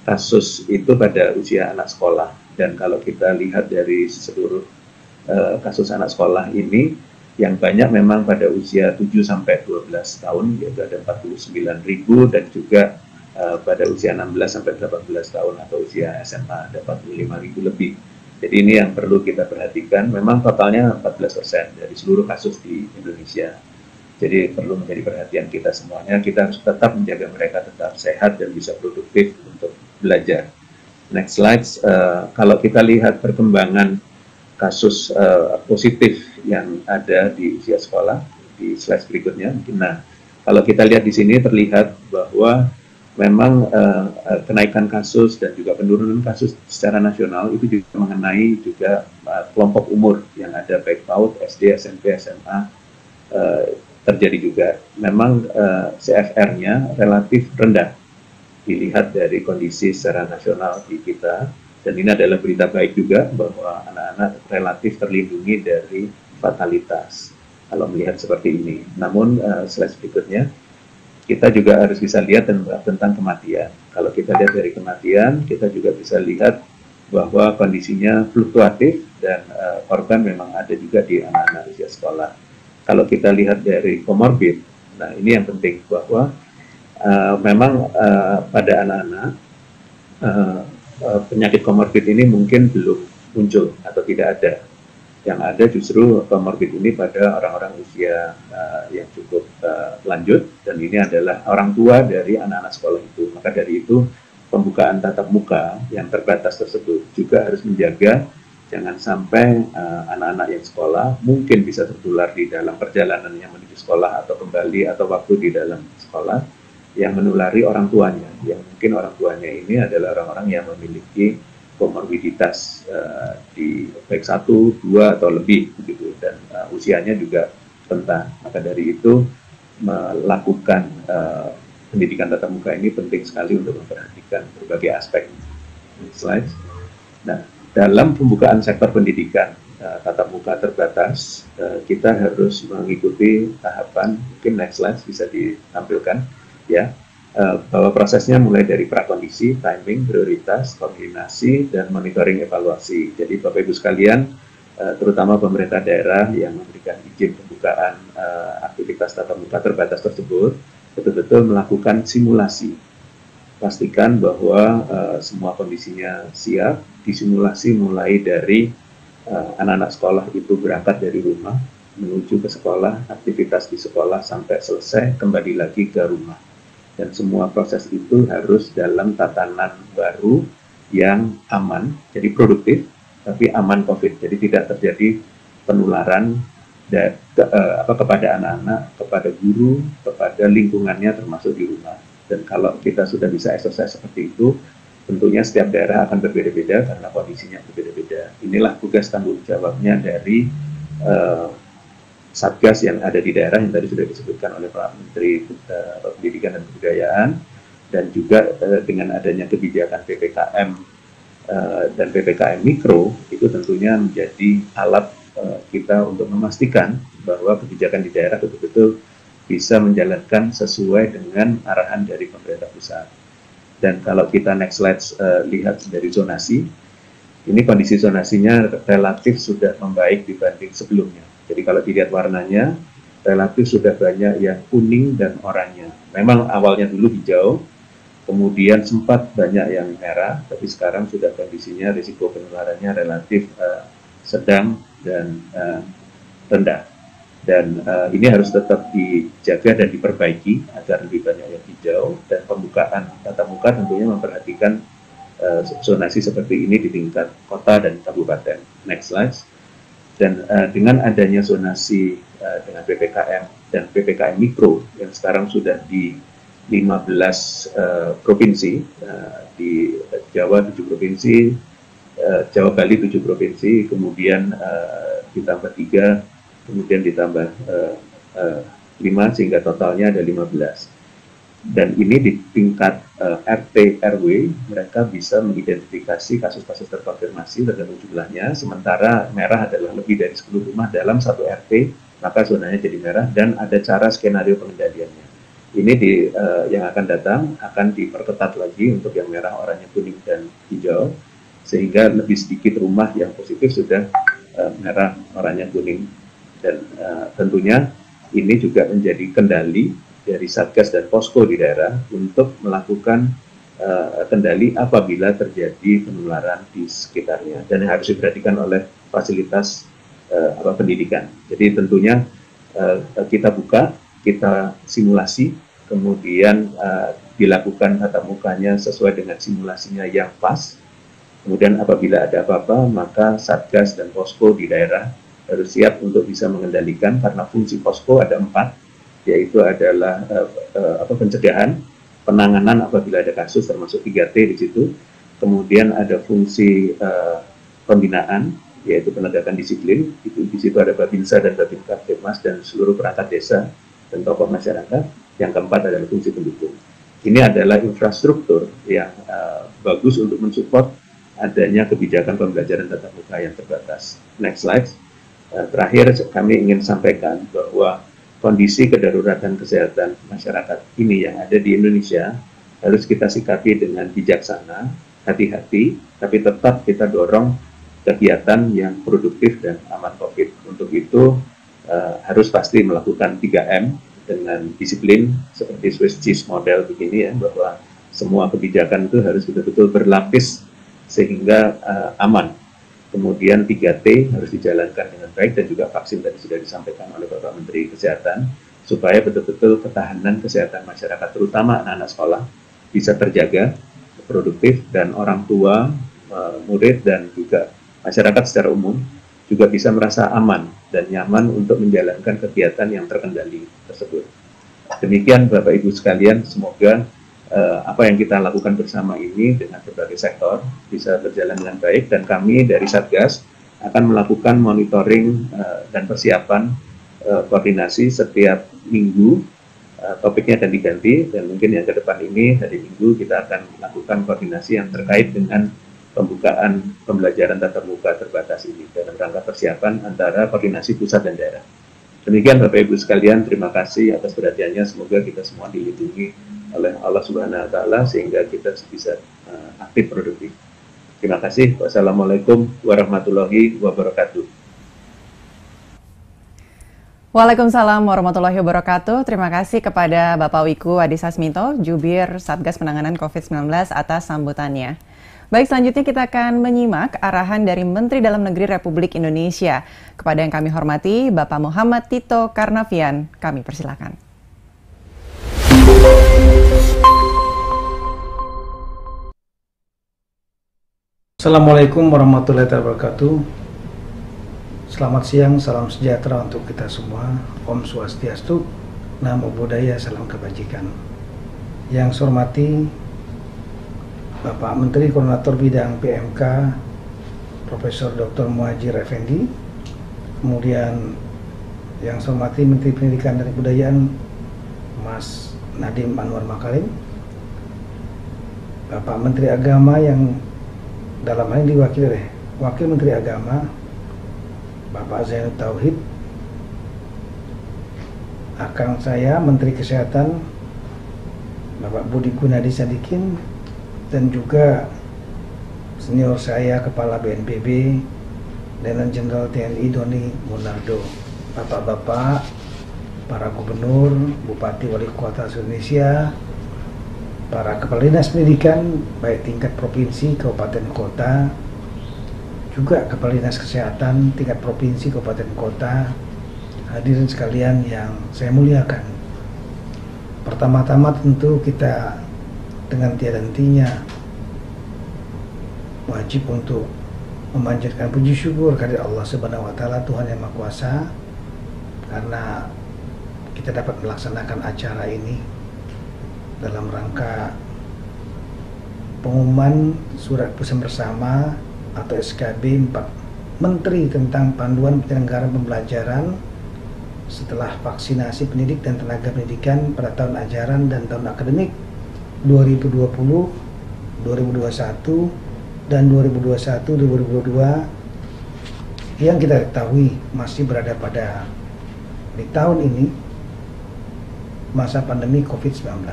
[SPEAKER 22] kasus itu pada usia anak sekolah, dan kalau kita lihat dari seluruh kasus anak sekolah ini yang banyak memang pada usia 7-12 tahun, yaitu ada 49.000, dan juga pada usia 16 sampai 18 tahun atau usia SMA ada 45.000 lebih. Jadi ini yang perlu kita perhatikan. Memang totalnya 14% dari seluruh kasus di Indonesia. Jadi perlu menjadi perhatian kita semuanya. Kita harus tetap menjaga mereka tetap sehat dan bisa produktif untuk belajar. Next slide. Kalau kita lihat perkembangan kasus positif yang ada di usia sekolah di slide berikutnya. Nah, kalau kita lihat di sini terlihat bahwa memang kenaikan kasus dan juga penurunan kasus secara nasional itu juga mengenai juga kelompok umur yang ada baik PAUD, SD, SMP, SMA terjadi juga. Memang CFR-nya relatif rendah dilihat dari kondisi secara nasional di kita, dan ini adalah berita baik juga bahwa anak-anak relatif terlindungi dari fatalitas kalau melihat seperti ini. Namun slide berikutnya kita juga harus bisa lihat tentang kematian. Kalau kita lihat dari kematian, kita juga bisa lihat bahwa kondisinya fluktuatif dan korban memang ada juga di anak-anak usia sekolah. Kalau kita lihat dari komorbid, nah ini yang penting bahwa memang pada anak-anak penyakit komorbid ini mungkin belum muncul atau tidak ada. Yang ada justru komorbid ini pada orang-orang usia yang cukup lanjut, dan ini adalah orang tua dari anak-anak sekolah itu. Maka dari itu pembukaan tatap muka yang terbatas tersebut juga harus menjaga jangan sampai anak-anak yang sekolah mungkin bisa tertular di dalam perjalanannya menuju sekolah atau kembali atau waktu di dalam sekolah yang menulari orang tuanya, yang mungkin orang tuanya ini adalah orang-orang yang memiliki komorbiditas di baik 1, 2 atau lebih begitu, dan usianya juga rentan. Maka dari itu melakukan pendidikan tatap muka ini penting sekali untuk memperhatikan berbagai aspek. Next slide. Nah, dalam pembukaan sektor pendidikan tatap muka terbatas, kita harus mengikuti tahapan. Mungkin next slide bisa ditampilkan ya. Bahwa prosesnya mulai dari prakondisi, timing, prioritas, koordinasi, dan monitoring evaluasi. Jadi Bapak Ibu sekalian, terutama pemerintah daerah yang memberikan izin pembukaan aktivitas tatap muka terbatas tersebut, betul-betul melakukan simulasi. Pastikan bahwa semua kondisinya siap, disimulasi mulai dari anak-anak sekolah itu berangkat dari rumah, menuju ke sekolah, aktivitas di sekolah sampai selesai, kembali lagi ke rumah. Dan semua proses itu harus dalam tatanan baru yang aman, jadi produktif, tapi aman COVID. Jadi tidak terjadi penularan kepada anak-anak, kepada guru, kepada lingkungannya termasuk di rumah. Dan kalau kita sudah bisa exercise seperti itu, tentunya setiap daerah akan berbeda-beda karena kondisinya berbeda-beda. Inilah tugas tanggung jawabnya dari Satgas yang ada di daerah yang tadi sudah disebutkan oleh Pak Menteri Pendidikan dan Kebudayaan, dan juga dengan adanya kebijakan PPKM dan PPKM Mikro itu tentunya menjadi alat kita untuk memastikan bahwa kebijakan di daerah betul-betul bisa menjalankan sesuai dengan arahan dari pemerintah pusat. Dan kalau kita next slide lihat dari zonasi, ini kondisi zonasinya relatif sudah membaik dibanding sebelumnya. Jadi kalau dilihat warnanya, relatif sudah banyak yang kuning dan oranye. Memang awalnya dulu hijau, kemudian sempat banyak yang merah, tapi sekarang sudah kondisinya risiko penularannya relatif sedang dan rendah. Dan ini harus tetap dijaga dan diperbaiki agar lebih banyak yang hijau, dan pembukaan tatap muka tentunya memperhatikan zonasi seperti ini di tingkat kota dan kabupaten. Next slide. Dan dengan adanya zonasi dengan PPKM dan PPKM Mikro yang sekarang sudah di 15 provinsi, di Jawa 7 provinsi, Jawa Bali 7 provinsi, kemudian ditambah 3, kemudian ditambah 5 sehingga totalnya ada 15. Dan ini di tingkat RT RW mereka bisa mengidentifikasi kasus-kasus terkonfirmasi tergantung jumlahnya, sementara merah adalah lebih dari 10 rumah dalam satu RT, maka zonanya jadi merah, dan ada cara skenario pengendaliannya. Ini yang akan datang akan diperketat lagi untuk yang merah, oranye, kuning, dan hijau, sehingga lebih sedikit rumah yang positif sudah merah, oranye, kuning, dan tentunya ini juga menjadi kendali dari Satgas dan Posko di daerah untuk melakukan kendali apabila terjadi penularan di sekitarnya dan yang harus diperhatikan oleh fasilitas pendidikan. Jadi tentunya kita buka, kita simulasi, kemudian dilakukan tatap mukanya sesuai dengan simulasinya yang pas. Kemudian apabila ada apa-apa, maka Satgas dan Posko di daerah harus siap untuk bisa mengendalikan, karena fungsi Posko ada 4, yaitu adalah pencegahan, penanganan apabila ada kasus, termasuk 3T di situ. Kemudian ada fungsi pembinaan, yaitu penegakan disiplin. Di situ ada Babinsa dan Babin Kaptipmas dan seluruh perangkat desa dan tokoh masyarakat. Yang keempat adalah fungsi pendukung. Ini adalah infrastruktur yang bagus untuk mensupport adanya kebijakan pembelajaran tatap muka yang terbatas. Next slide. Terakhir kami ingin sampaikan bahwa kondisi kedaruratan kesehatan masyarakat ini yang ada di Indonesia harus kita sikapi dengan bijaksana, hati-hati, tapi tetap kita dorong kegiatan yang produktif dan aman COVID. Untuk itu harus pasti melakukan 3M dengan disiplin seperti Swiss cheese model begini ya, bahwa semua kebijakan itu harus betul-betul berlapis sehingga aman. Kemudian 3T harus dijalankan dengan baik, dan juga vaksin tadi sudah disampaikan oleh Bapak Menteri Kesehatan, supaya betul-betul ketahanan kesehatan masyarakat, terutama anak-anak sekolah, bisa terjaga, produktif, dan orang tua, murid, dan juga masyarakat secara umum juga bisa merasa aman dan nyaman untuk menjalankan kegiatan yang terkendali tersebut. Demikian Bapak Ibu sekalian, semoga apa yang kita lakukan bersama ini dengan berbagai sektor bisa berjalan dengan baik, dan kami dari Satgas akan melakukan monitoring dan persiapan koordinasi setiap minggu. Topiknya akan diganti, dan mungkin yang ke depan ini hari Minggu kita akan melakukan koordinasi yang terkait dengan pembukaan pembelajaran tatap muka terbatas ini dalam rangka persiapan antara koordinasi pusat dan daerah. Demikian Bapak Ibu sekalian, terima kasih atas perhatiannya. Semoga kita semua dilindungi oleh Allah Subhanahu wa Ta'ala sehingga kita bisa aktif produktif. Terima kasih. Wassalamualaikum warahmatullahi wabarakatuh.
[SPEAKER 1] Waalaikumsalam warahmatullahi wabarakatuh. Terima kasih kepada Bapak Wiku Adhisa Smito, Jubir Satgas Penanganan COVID-19 atas sambutannya. Baik, selanjutnya kita akan menyimak arahan dari Menteri Dalam Negeri Republik Indonesia. Kepada yang kami hormati, Bapak Muhammad Tito Karnavian, kami persilakan.
[SPEAKER 6] Assalamualaikum warahmatullahi wabarakatuh. Selamat siang, salam sejahtera untuk kita semua. Om Swastiastu, Namo Buddhaya, salam kebajikan. Yang saya hormati Bapak Menteri Koordinator Bidang PMK Profesor Dr. Muhadjir Effendi, kemudian yang saya hormati Menteri Pendidikan dan Kebudayaan Mas Nadiem Anwar Makarim, Bapak Menteri Agama yang dalam hal ini diwakili oleh Wakil Menteri Agama Bapak Zainud Tauhid, akang saya Menteri Kesehatan Bapak Budi Gunadi Sadikin, dan juga senior saya Kepala BNPB Letnan Jenderal TNI Doni Monardo, Bapak-bapak, para gubernur, bupati, wali kota Indonesia, para kepala dinas pendidikan baik tingkat provinsi, kabupaten, kota, juga kepala dinas kesehatan tingkat provinsi, kabupaten, kota, hadirin sekalian yang saya muliakan. Pertama-tama tentu kita dengan tiada hentinya wajib untuk memanjatkan puji syukur kehadirat Allah Subhanahu wa Ta'ala, Tuhan yang Maha Kuasa, karena kita dapat melaksanakan acara ini dalam rangka pengumuman surat keputusan bersama atau SKB 4 Menteri tentang panduan penyelenggaraan pembelajaran setelah vaksinasi pendidik dan tenaga pendidikan pada tahun ajaran dan tahun akademik 2020, 2021, dan 2021-2022 yang kita ketahui masih berada pada di tahun ini masa pandemi COVID-19.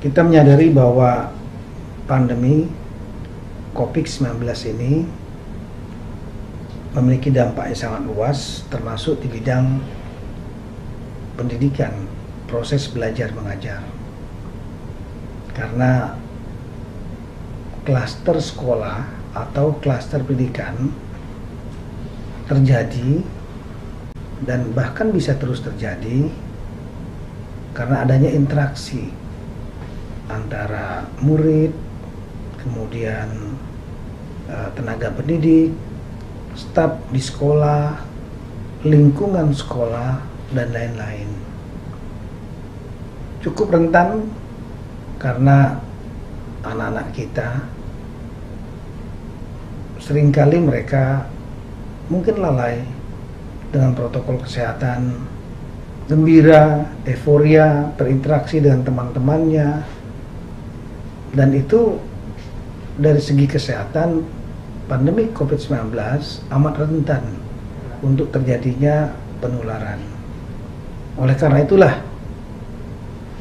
[SPEAKER 6] Kita menyadari bahwa pandemi COVID-19 ini memiliki dampak yang sangat luas, termasuk di bidang pendidikan, proses belajar mengajar. Karena klaster sekolah atau klaster pendidikan terjadi dan bahkan bisa terus terjadi karena adanya interaksi antara murid, kemudian tenaga pendidik, staf di sekolah, lingkungan sekolah, dan lain-lain. Cukup rentan karena anak-anak kita seringkali mereka mungkin lalai dengan protokol kesehatan, gembira, euforia, berinteraksi dengan teman-temannya, dan itu dari segi kesehatan pandemi COVID-19 amat rentan untuk terjadinya penularan. Oleh karena itulah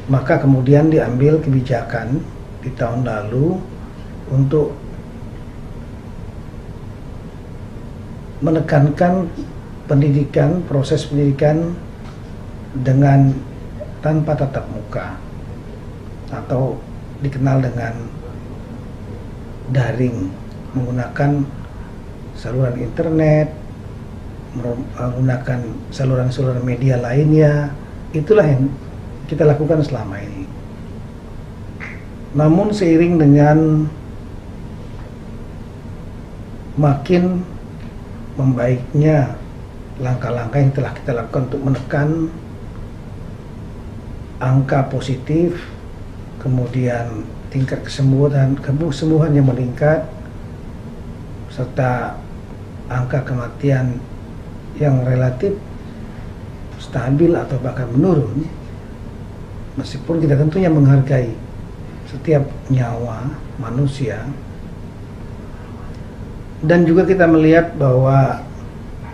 [SPEAKER 6] maka kemudian diambil kebijakan di tahun lalu untuk menekankan pendidikan, proses pendidikan dengan tanpa tatap muka atau dikenal dengan daring, menggunakan saluran internet, menggunakan saluran-saluran media lainnya. Itulah yang kita lakukan selama ini. Namun seiring dengan makin membaiknya langkah-langkah yang telah kita lakukan untuk menekan angka positif, kemudian tingkat kesembuhan yang meningkat, serta angka kematian yang relatif stabil atau bahkan menurun, meskipun kita tentunya menghargai setiap nyawa manusia, dan juga kita melihat bahwa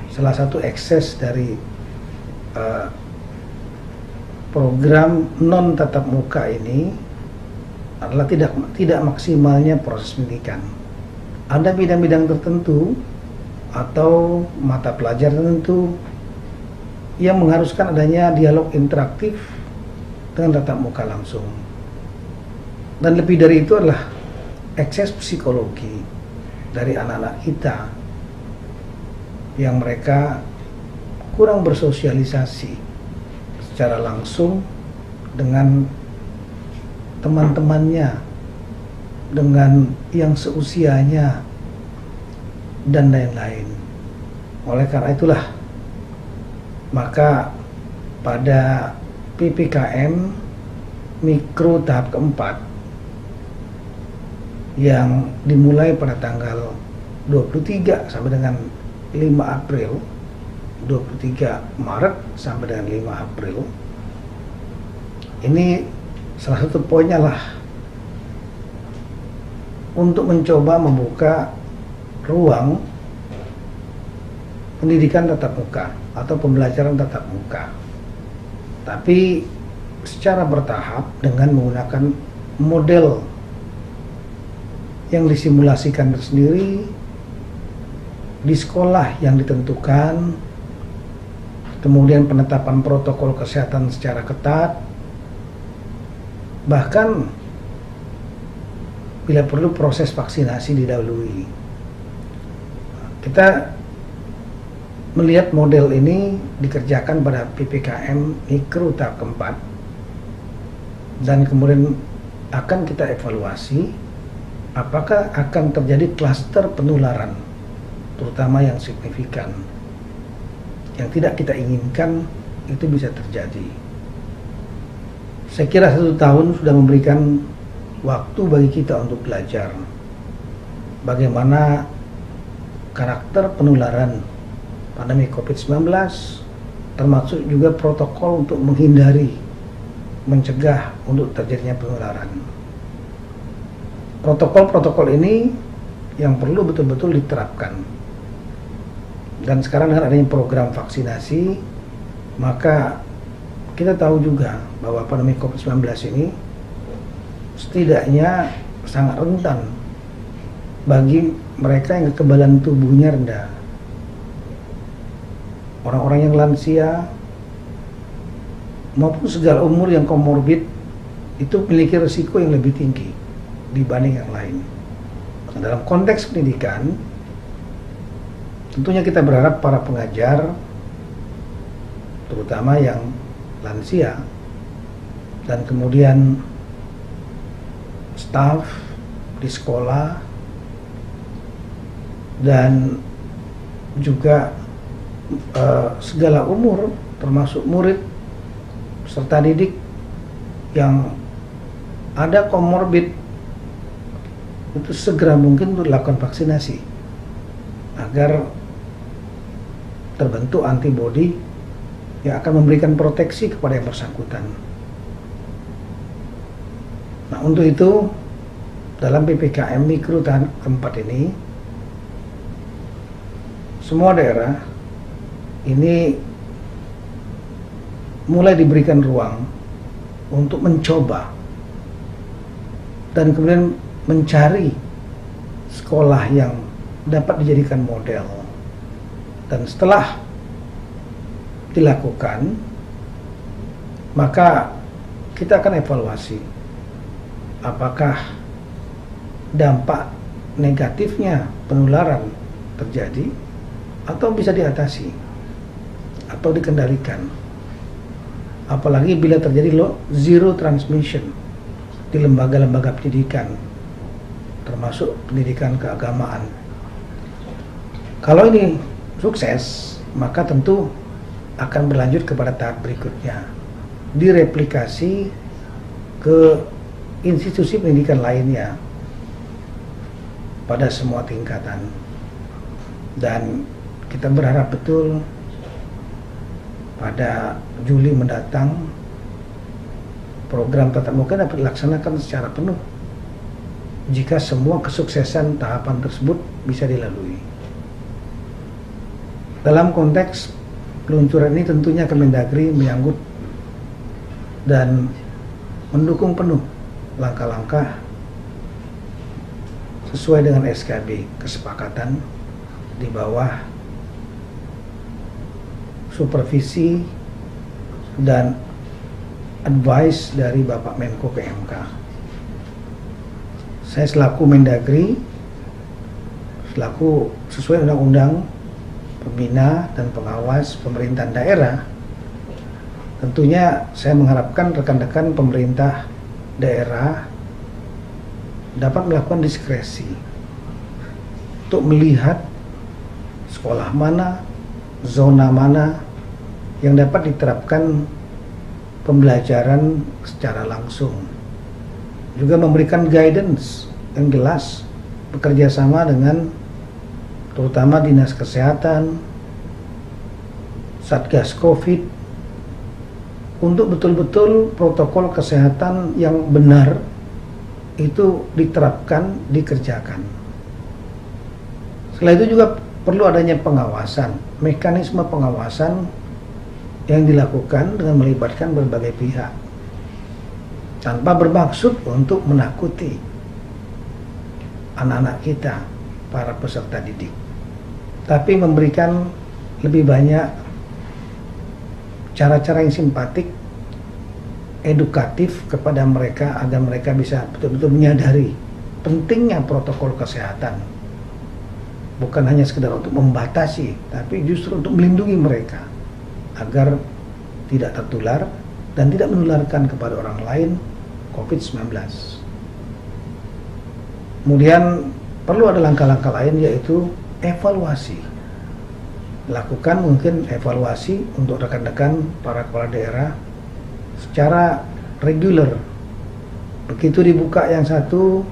[SPEAKER 6] salah satu ekses dari program non tatap muka ini adalah tidak maksimalnya proses pendidikan. Ada bidang-bidang tertentu atau mata pelajaran tertentu yang mengharuskan adanya dialog interaktif dengan tatap muka langsung. Dan lebih dari itu adalah ekses psikologi dari anak-anak kita yang mereka kurang bersosialisasi secara langsung dengan teman-temannya, dengan yang seusianya, dan lain-lain. Oleh karena itulah maka pada PPKM Mikro tahap keempat yang dimulai pada tanggal 23 sampai dengan 5 April, 23 Maret sampai dengan 5 April, ini salah satu poinnya lah untuk mencoba membuka ruang pendidikan tatap muka atau pembelajaran tatap muka, tapi secara bertahap dengan menggunakan model yang disimulasikan tersendiri di sekolah yang ditentukan, kemudian penetapan protokol kesehatan secara ketat, bahkan bila perlu proses vaksinasi didahului. Kita melihat model ini dikerjakan pada PPKM Mikro tahap keempat, dan kemudian akan kita evaluasi apakah akan terjadi klaster penularan, terutama yang signifikan, yang tidak kita inginkan itu bisa terjadi. Saya kira 1 tahun sudah memberikan waktu bagi kita untuk belajar bagaimana karakter penularan pandemi COVID-19, termasuk juga protokol untuk menghindari, mencegah untuk terjadinya penularan. Protokol-protokol ini yang perlu betul-betul diterapkan. Dan sekarang dengan adanya program vaksinasi, maka kita tahu juga bahwa pandemi COVID-19 ini setidaknya sangat rentan bagi mereka yang kekebalan tubuhnya rendah. Orang-orang yang lansia, maupun segala umur yang komorbid itu memiliki risiko yang lebih tinggi dibanding yang lain. Nah, dalam konteks pendidikan, tentunya kita berharap para pengajar, terutama yang lansia, dan kemudian staf di sekolah, dan juga segala umur, termasuk murid serta didik yang ada komorbid, itu segera mungkin untuk dilakukan vaksinasi agar terbentuk antibodi yang akan memberikan proteksi kepada yang bersangkutan. Nah, untuk itu dalam PPKM Mikro tahap keempat ini, semua daerah ini mulai diberikan ruang untuk mencoba dan kemudian mencari sekolah yang dapat dijadikan model. Dan setelah dilakukan, maka kita akan evaluasi apakah dampak negatifnya penularan terjadi atau bisa diatasi atau dikendalikan. Apalagi bila terjadi zero transmission di lembaga-lembaga pendidikan, termasuk pendidikan keagamaan. Kalau ini sukses, maka tentu akan berlanjut kepada tahap berikutnya, direplikasi ke institusi pendidikan lainnya pada semua tingkatan. Dan kita berharap betul pada Juli mendatang program tatap muka dapat dilaksanakan secara penuh jika semua kesuksesan tahapan tersebut bisa dilalui. Dalam konteks peluncuran ini tentunya Kemendagri menyambut dan mendukung penuh langkah-langkah sesuai dengan SKB kesepakatan di bawah supervisi dan advice dari Bapak Menko PMK. Saya selaku Mendagri, selaku sesuai undang-undang pembina dan pengawas pemerintahan daerah, tentunya saya mengharapkan rekan-rekan pemerintah daerah dapat melakukan diskresi untuk melihat sekolah mana, zona mana yang dapat diterapkan pembelajaran secara langsung. Juga memberikan guidance yang jelas, bekerja sama dengan terutama Dinas Kesehatan, Satgas Covid, untuk betul-betul protokol kesehatan yang benar itu diterapkan, dikerjakan. Setelah itu juga perlu adanya pengawasan, mekanisme pengawasan yang dilakukan dengan melibatkan berbagai pihak tanpa bermaksud untuk menakuti anak-anak kita, para peserta didik, tapi memberikan lebih banyak cara-cara yang simpatik, edukatif kepada mereka agar mereka bisa betul-betul menyadari pentingnya protokol kesehatan. Bukan hanya sekedar untuk membatasi, tapi justru untuk melindungi mereka agar tidak tertular dan tidak menularkan kepada orang lain COVID-19. Kemudian perlu ada langkah-langkah lain, yaitu evaluasi. Lakukan mungkin evaluasi untuk rekan-rekan para kepala daerah secara reguler. Begitu dibuka yang satu,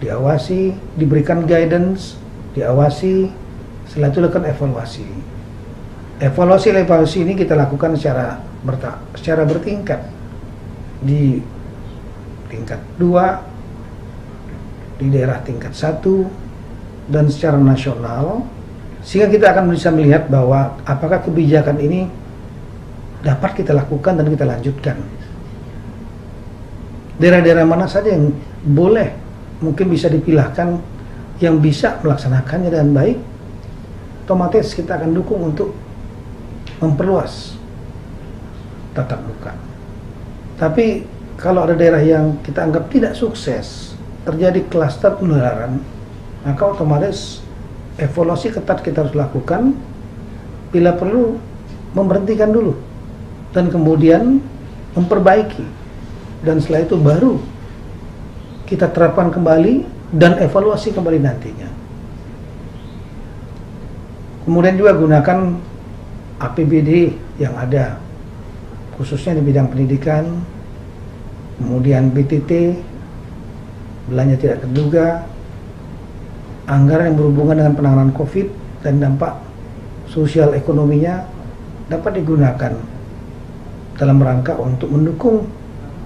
[SPEAKER 6] diawasi, diberikan guidance, diawasi, setelah itu lakukan evaluasi. Evaluasi ini kita lakukan secara bertingkat, di tingkat 2, di daerah tingkat 1, dan secara nasional, sehingga kita akan bisa melihat bahwa apakah kebijakan ini dapat kita lakukan dan kita lanjutkan. Daerah-daerah mana saja yang boleh, mungkin bisa dipilahkan yang bisa melaksanakannya dengan baik, otomatis kita akan dukung untuk memperluas tatap muka. Tapi kalau ada daerah yang kita anggap tidak sukses, terjadi klaster penularan, maka otomatis evaluasi ketat kita harus lakukan, bila perlu memberhentikan dulu, dan kemudian memperbaiki, dan setelah itu baru kita terapkan kembali dan evaluasi kembali nantinya. Kemudian juga gunakan APBD yang ada, khususnya di bidang pendidikan, kemudian BTT, belanja tidak terduga, anggaran yang berhubungan dengan penanganan COVID dan dampak sosial ekonominya dapat digunakan dalam rangka untuk mendukung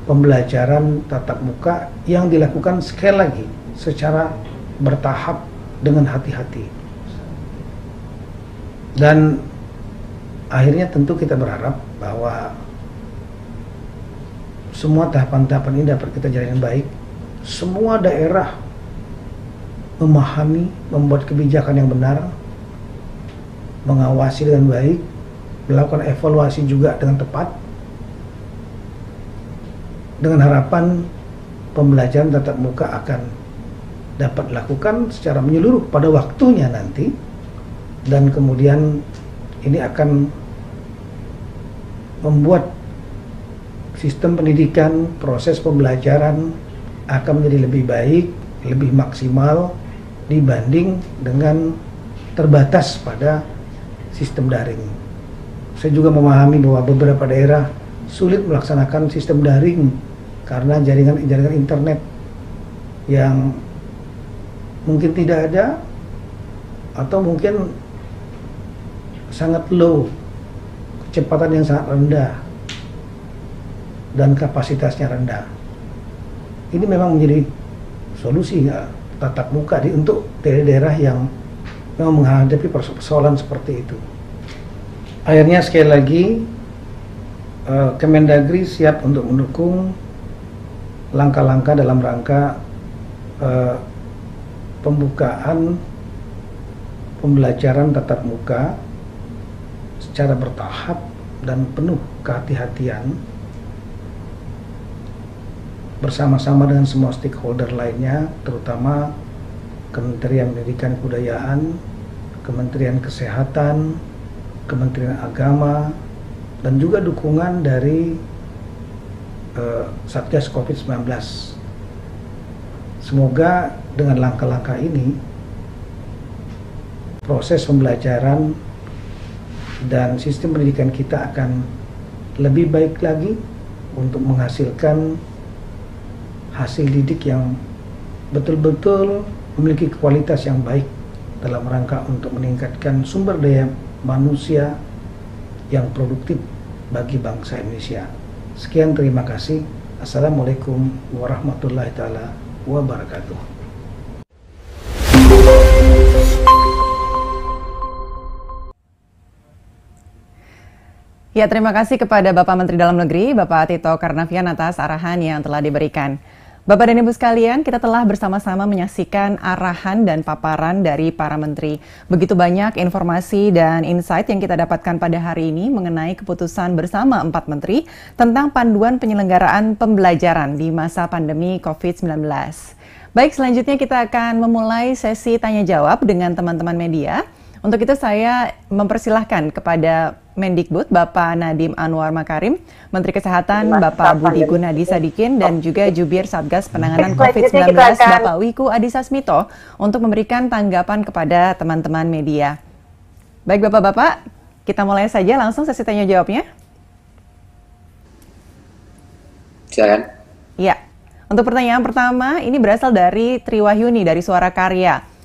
[SPEAKER 6] pembelajaran tatap muka yang dilakukan sekali lagi secara bertahap dengan hati-hati. Dan akhirnya tentu kita berharap bahwa semua tahapan-tahapan ini dapat kita jalani baik. Semua daerah memahami, membuat kebijakan yang benar, mengawasi dengan baik, melakukan evaluasi juga dengan tepat, dengan harapan pembelajaran tatap muka akan dapat dilakukan secara menyeluruh pada waktunya nanti, dan kemudian ini akan membuat sistem pendidikan, proses pembelajaran akan menjadi lebih baik, lebih maksimal dibanding dengan terbatas pada sistem daring. Saya juga memahami bahwa beberapa daerah sulit melaksanakan sistem daring karena jaringan internet yang mungkin tidak ada atau mungkin sangat low, kecepatan yang sangat rendah dan kapasitasnya rendah. Ini memang menjadi solusi tatap muka untuk daerah-daerah yang memang menghadapi persoalan seperti itu. Akhirnya sekali lagi Kemendagri siap untuk mendukung langkah-langkah dalam rangka pembukaan pembelajaran tatap muka secara bertahap dan penuh kehati-hatian bersama-sama dengan semua stakeholder lainnya, terutama Kementerian Pendidikan dan Kebudayaan, Kementerian Kesehatan, Kementerian Agama, dan juga dukungan dari Satgas COVID-19. Semoga dengan langkah-langkah ini proses pembelajaran dan sistem pendidikan kita akan lebih baik lagi untuk menghasilkan hasil didik yang betul-betul memiliki kualitas yang baik dalam rangka untuk meningkatkan sumber daya manusia yang produktif bagi bangsa Indonesia. Sekian, terima kasih. Assalamualaikum warahmatullahi taala wabarakatuh.
[SPEAKER 1] Ya, terima kasih kepada Bapak Menteri Dalam Negeri, Bapak Tito Karnavian atas arahan yang telah diberikan. Bapak dan Ibu sekalian, kita telah bersama-sama menyaksikan arahan dan paparan dari para menteri. Begitu banyak informasi dan insight yang kita dapatkan pada hari ini mengenai keputusan bersama 4 menteri tentang panduan penyelenggaraan pembelajaran di masa pandemi COVID-19. Baik, selanjutnya kita akan memulai sesi tanya-jawab dengan teman-teman media. Untuk itu saya mempersilahkan kepada Mendikbud Bapak Nadiem Anwar Makarim, Menteri Kesehatan Bapak Budi Gunadi Sadikin, dan juga Jubir Satgas Penanganan COVID-19 Bapak Wiku Adhisa Smito untuk memberikan tanggapan kepada teman-teman media. Baik Bapak-Bapak, kita mulai saja langsung sesi tanya jawabnya.
[SPEAKER 2] Silakan.
[SPEAKER 1] Ya, untuk pertanyaan pertama ini berasal dari Triwahyuni dari Suara Karya.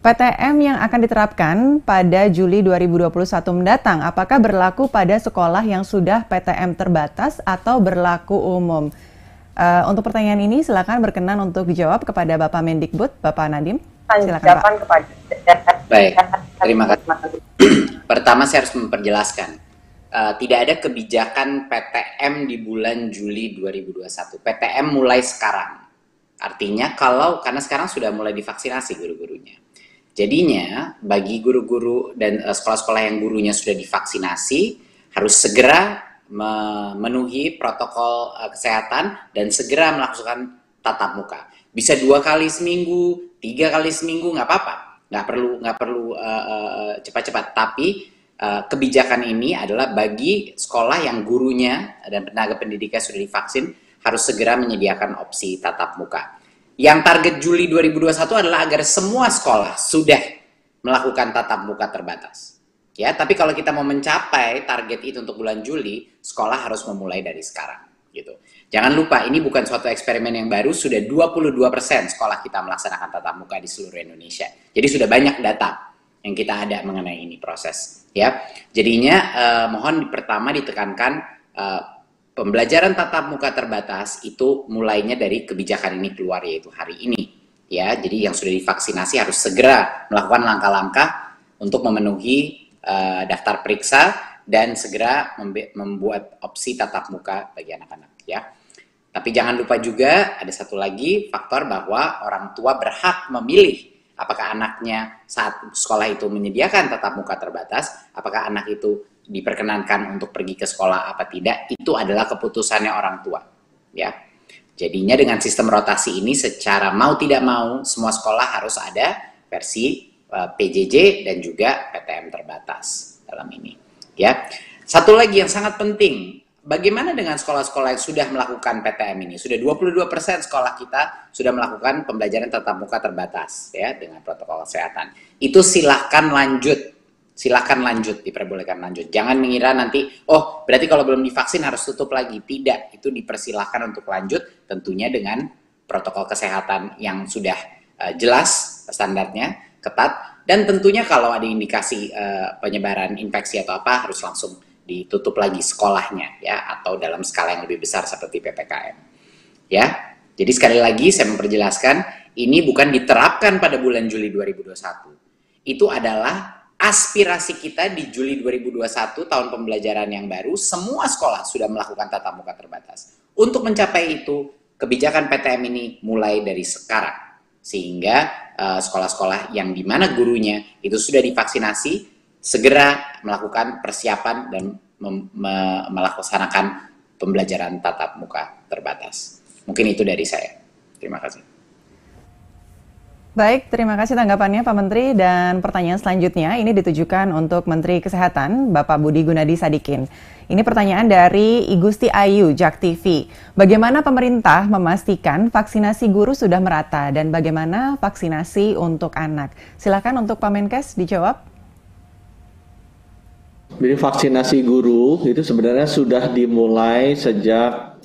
[SPEAKER 1] PTM yang akan diterapkan pada Juli 2021 mendatang, apakah berlaku pada sekolah yang sudah PTM terbatas atau berlaku umum? Untuk pertanyaan ini silakan berkenan untuk dijawab kepada Bapak Mendikbud, Bapak Nadiem. Silakan Pak.
[SPEAKER 2] Baik, terima kasih. Pertama saya harus memperjelaskan, tidak ada kebijakan PTM di bulan Juli 2021. PTM mulai sekarang. Artinya karena sekarang sudah mulai divaksinasi guru-gurunya. Jadinya bagi guru-guru dan sekolah-sekolah yang gurunya sudah divaksinasi harus segera memenuhi protokol kesehatan dan segera melakukan tatap muka. Bisa 2 kali seminggu, 3 kali seminggu, nggak apa-apa. Nggak perlu cepat-cepat. Tapi kebijakan ini adalah bagi sekolah yang gurunya dan tenaga pendidikan sudah divaksin harus segera menyediakan opsi tatap muka. Yang target Juli 2021 adalah agar semua sekolah sudah melakukan tatap muka terbatas. Ya, tapi kalau kita mau mencapai target itu untuk bulan Juli, sekolah harus memulai dari sekarang. Gitu. Jangan lupa, ini bukan suatu eksperimen yang baru, sudah 22% sekolah kita melaksanakan tatap muka di seluruh Indonesia. Jadi sudah banyak data yang kita ada mengenai ini proses. Ya, jadinya mohon pertama ditekankan pembelajaran tatap muka terbatas itu mulainya dari kebijakan ini keluar, yaitu hari ini. Ya, jadi yang sudah divaksinasi harus segera melakukan langkah-langkah untuk memenuhi daftar periksa dan segera membuat opsi tatap muka bagi anak-anak. Ya, tapi jangan lupa juga ada satu lagi faktor bahwa orang tua berhak memilih apakah anaknya saat sekolah itu menyediakan tatap muka terbatas, apakah anak itu diperkenankan untuk pergi ke sekolah apa tidak, itu adalah keputusannya orang tua. Ya, jadinya dengan sistem rotasi ini secara mau tidak mau semua sekolah harus ada versi PJJ dan juga PTM terbatas dalam ini. Ya, satu lagi yang sangat penting, bagaimana dengan sekolah-sekolah yang sudah melakukan PTM ini? Sudah 22% sekolah kita sudah melakukan pembelajaran tatap muka terbatas ya dengan protokol kesehatan. Itu silahkan lanjut. Silahkan lanjut, diperbolehkan lanjut. Jangan mengira nanti, oh berarti kalau belum divaksin harus tutup lagi. Tidak, itu dipersilahkan untuk lanjut tentunya dengan protokol kesehatan yang sudah jelas standarnya, ketat. Dan tentunya kalau ada indikasi penyebaran infeksi atau apa harus langsung ditutup lagi sekolahnya ya, atau dalam skala yang lebih besar seperti PPKM. Ya. Jadi sekali lagi saya memperjelaskan, ini bukan diterapkan pada bulan Juli 2021. Itu adalah aspirasi kita di Juli 2021 tahun pembelajaran yang baru, semua sekolah sudah melakukan tatap muka terbatas. Untuk mencapai itu, kebijakan PTM ini mulai dari sekarang. Sehingga sekolah-sekolah yang di mana gurunya itu sudah divaksinasi, segera melakukan persiapan dan melaksanakan pembelajaran tatap muka terbatas. Mungkin itu dari saya. Terima kasih.
[SPEAKER 1] Baik, terima kasih tanggapannya Pak Menteri, dan pertanyaan selanjutnya ini ditujukan untuk Menteri Kesehatan Bapak Budi Gunadi Sadikin. Ini pertanyaan dari Igusti Ayu, Jak TV. Bagaimana pemerintah memastikan vaksinasi guru sudah merata dan bagaimana vaksinasi untuk anak? Silakan untuk Pak Menkes dijawab.
[SPEAKER 21] Jadi vaksinasi guru itu sebenarnya sudah dimulai sejak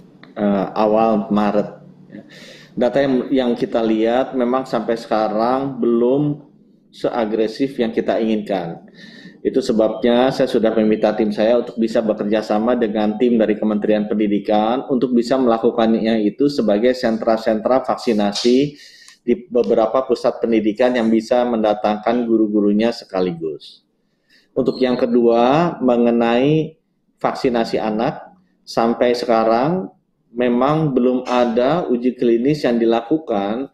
[SPEAKER 21] awal Maret. Data yang kita lihat memang sampai sekarang belum seagresif yang kita inginkan. Itu sebabnya saya sudah meminta tim saya untuk bisa bekerja sama dengan tim dari Kementerian Pendidikan untuk bisa melakukannya itu sebagai sentra-sentra vaksinasi di beberapa pusat pendidikan yang bisa mendatangkan guru-gurunya sekaligus. Untuk yang kedua, mengenai vaksinasi anak, sampai sekarang memang belum ada uji klinis yang dilakukan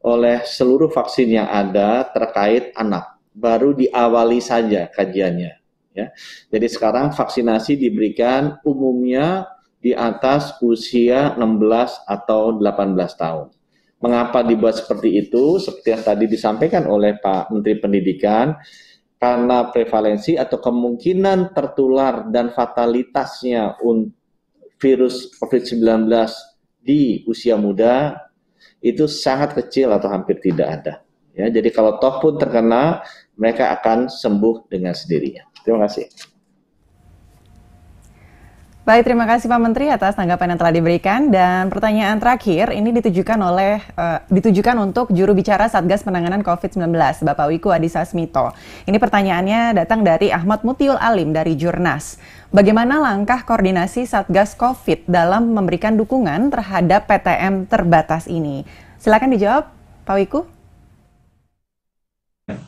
[SPEAKER 21] oleh seluruh vaksin yang ada terkait anak. Baru diawali saja kajiannya. Ya. Jadi sekarang vaksinasi diberikan umumnya di atas usia 16 atau 18 tahun. Mengapa dibuat seperti itu? Seperti yang tadi disampaikan oleh Pak Menteri Pendidikan, karena prevalensi atau kemungkinan tertular dan fatalitasnya untuk virus COVID-19 di usia muda itu sangat kecil atau hampir tidak ada. Ya, jadi kalau toh pun terkena, mereka akan sembuh dengan sendirinya. Terima kasih.
[SPEAKER 1] Baik, terima kasih Pak Menteri atas tanggapan yang telah diberikan. Dan pertanyaan terakhir ini ditujukan untuk juru bicara Satgas Penanganan COVID-19, Bapak Wiku Adhisa Smito. Ini pertanyaannya datang dari Ahmad Mutiul Alim dari Jurnas. Bagaimana langkah koordinasi Satgas COVID dalam memberikan dukungan terhadap PTM terbatas ini? Silakan dijawab, Pak Wiku.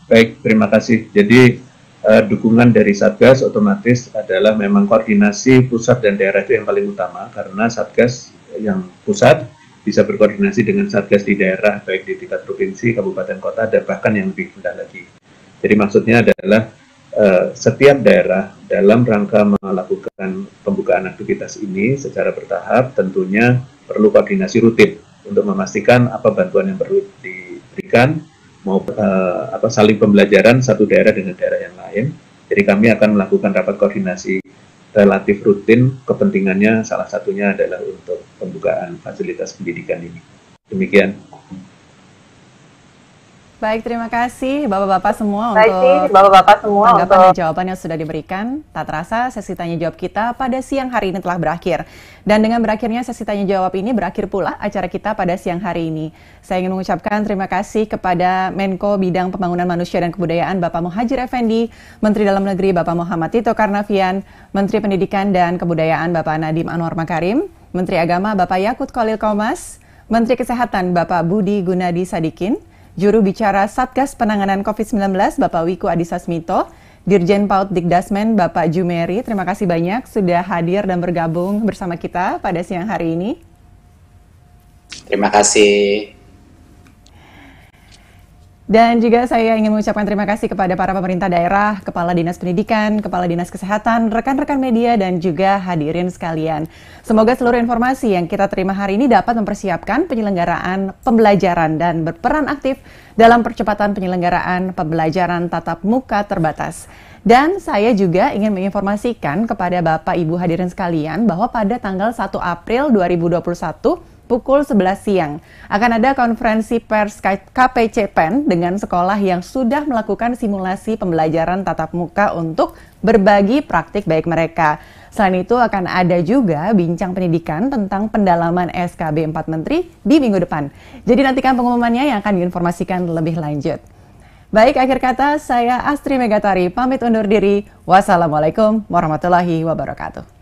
[SPEAKER 22] Baik, terima kasih. Jadi dukungan dari Satgas otomatis adalah memang koordinasi pusat dan daerah itu yang paling utama, karena Satgas yang pusat bisa berkoordinasi dengan Satgas di daerah, baik di tingkat provinsi, kabupaten, kota, dan bahkan yang lebih rendah lagi. Jadi maksudnya adalah setiap daerah dalam rangka melakukan pembukaan aktivitas ini secara bertahap, tentunya perlu koordinasi rutin untuk memastikan apa bantuan yang perlu diberikan, maupun saling pembelajaran satu daerah dengan daerah yang lain. Jadi kami akan melakukan rapat koordinasi relatif rutin, kepentingannya salah satunya adalah untuk pembukaan fasilitas pendidikan ini. Demikian.
[SPEAKER 1] Baik, terima kasih Bapak-Bapak semua tanggapan dan jawaban yang sudah diberikan. Tak terasa sesi tanya jawab kita pada siang hari ini telah berakhir. Dan dengan berakhirnya sesi tanya jawab ini berakhir pula acara kita pada siang hari ini. Saya ingin mengucapkan terima kasih kepada Menko Bidang Pembangunan Manusia dan Kebudayaan Bapak Muhadjir Effendi, Menteri Dalam Negeri Bapak Muhammad Tito Karnavian, Menteri Pendidikan dan Kebudayaan Bapak Nadiem Anwar Makarim, Menteri Agama Bapak Yakut Khalil Qomas, Menteri Kesehatan Bapak Budi Gunadi Sadikin, Juru Bicara Satgas Penanganan COVID-19 Bapak Wiku Adhisa Smito, Dirjen PAUD Dikdasmen Bapak Jumeri. Terima kasih banyak sudah hadir dan bergabung bersama kita pada siang hari ini.
[SPEAKER 2] Terima kasih.
[SPEAKER 1] Dan juga saya ingin mengucapkan terima kasih kepada para pemerintah daerah, Kepala Dinas Pendidikan, Kepala Dinas Kesehatan, rekan-rekan media, dan juga hadirin sekalian. Semoga seluruh informasi yang kita terima hari ini dapat mempersiapkan penyelenggaraan pembelajaran dan berperan aktif dalam percepatan penyelenggaraan pembelajaran tatap muka terbatas. Dan saya juga ingin menginformasikan kepada Bapak Ibu hadirin sekalian bahwa pada tanggal 1 April 2021, pukul 11 siang, akan ada konferensi pers KPCPEN dengan sekolah yang sudah melakukan simulasi pembelajaran tatap muka untuk berbagi praktik baik mereka. Selain itu akan ada juga bincang pendidikan tentang pendalaman SKB 4 Menteri di minggu depan. Jadi nantikan pengumumannya yang akan diinformasikan lebih lanjut. Baik, akhir kata saya Astri Megatari pamit undur diri. Wassalamualaikum warahmatullahi wabarakatuh.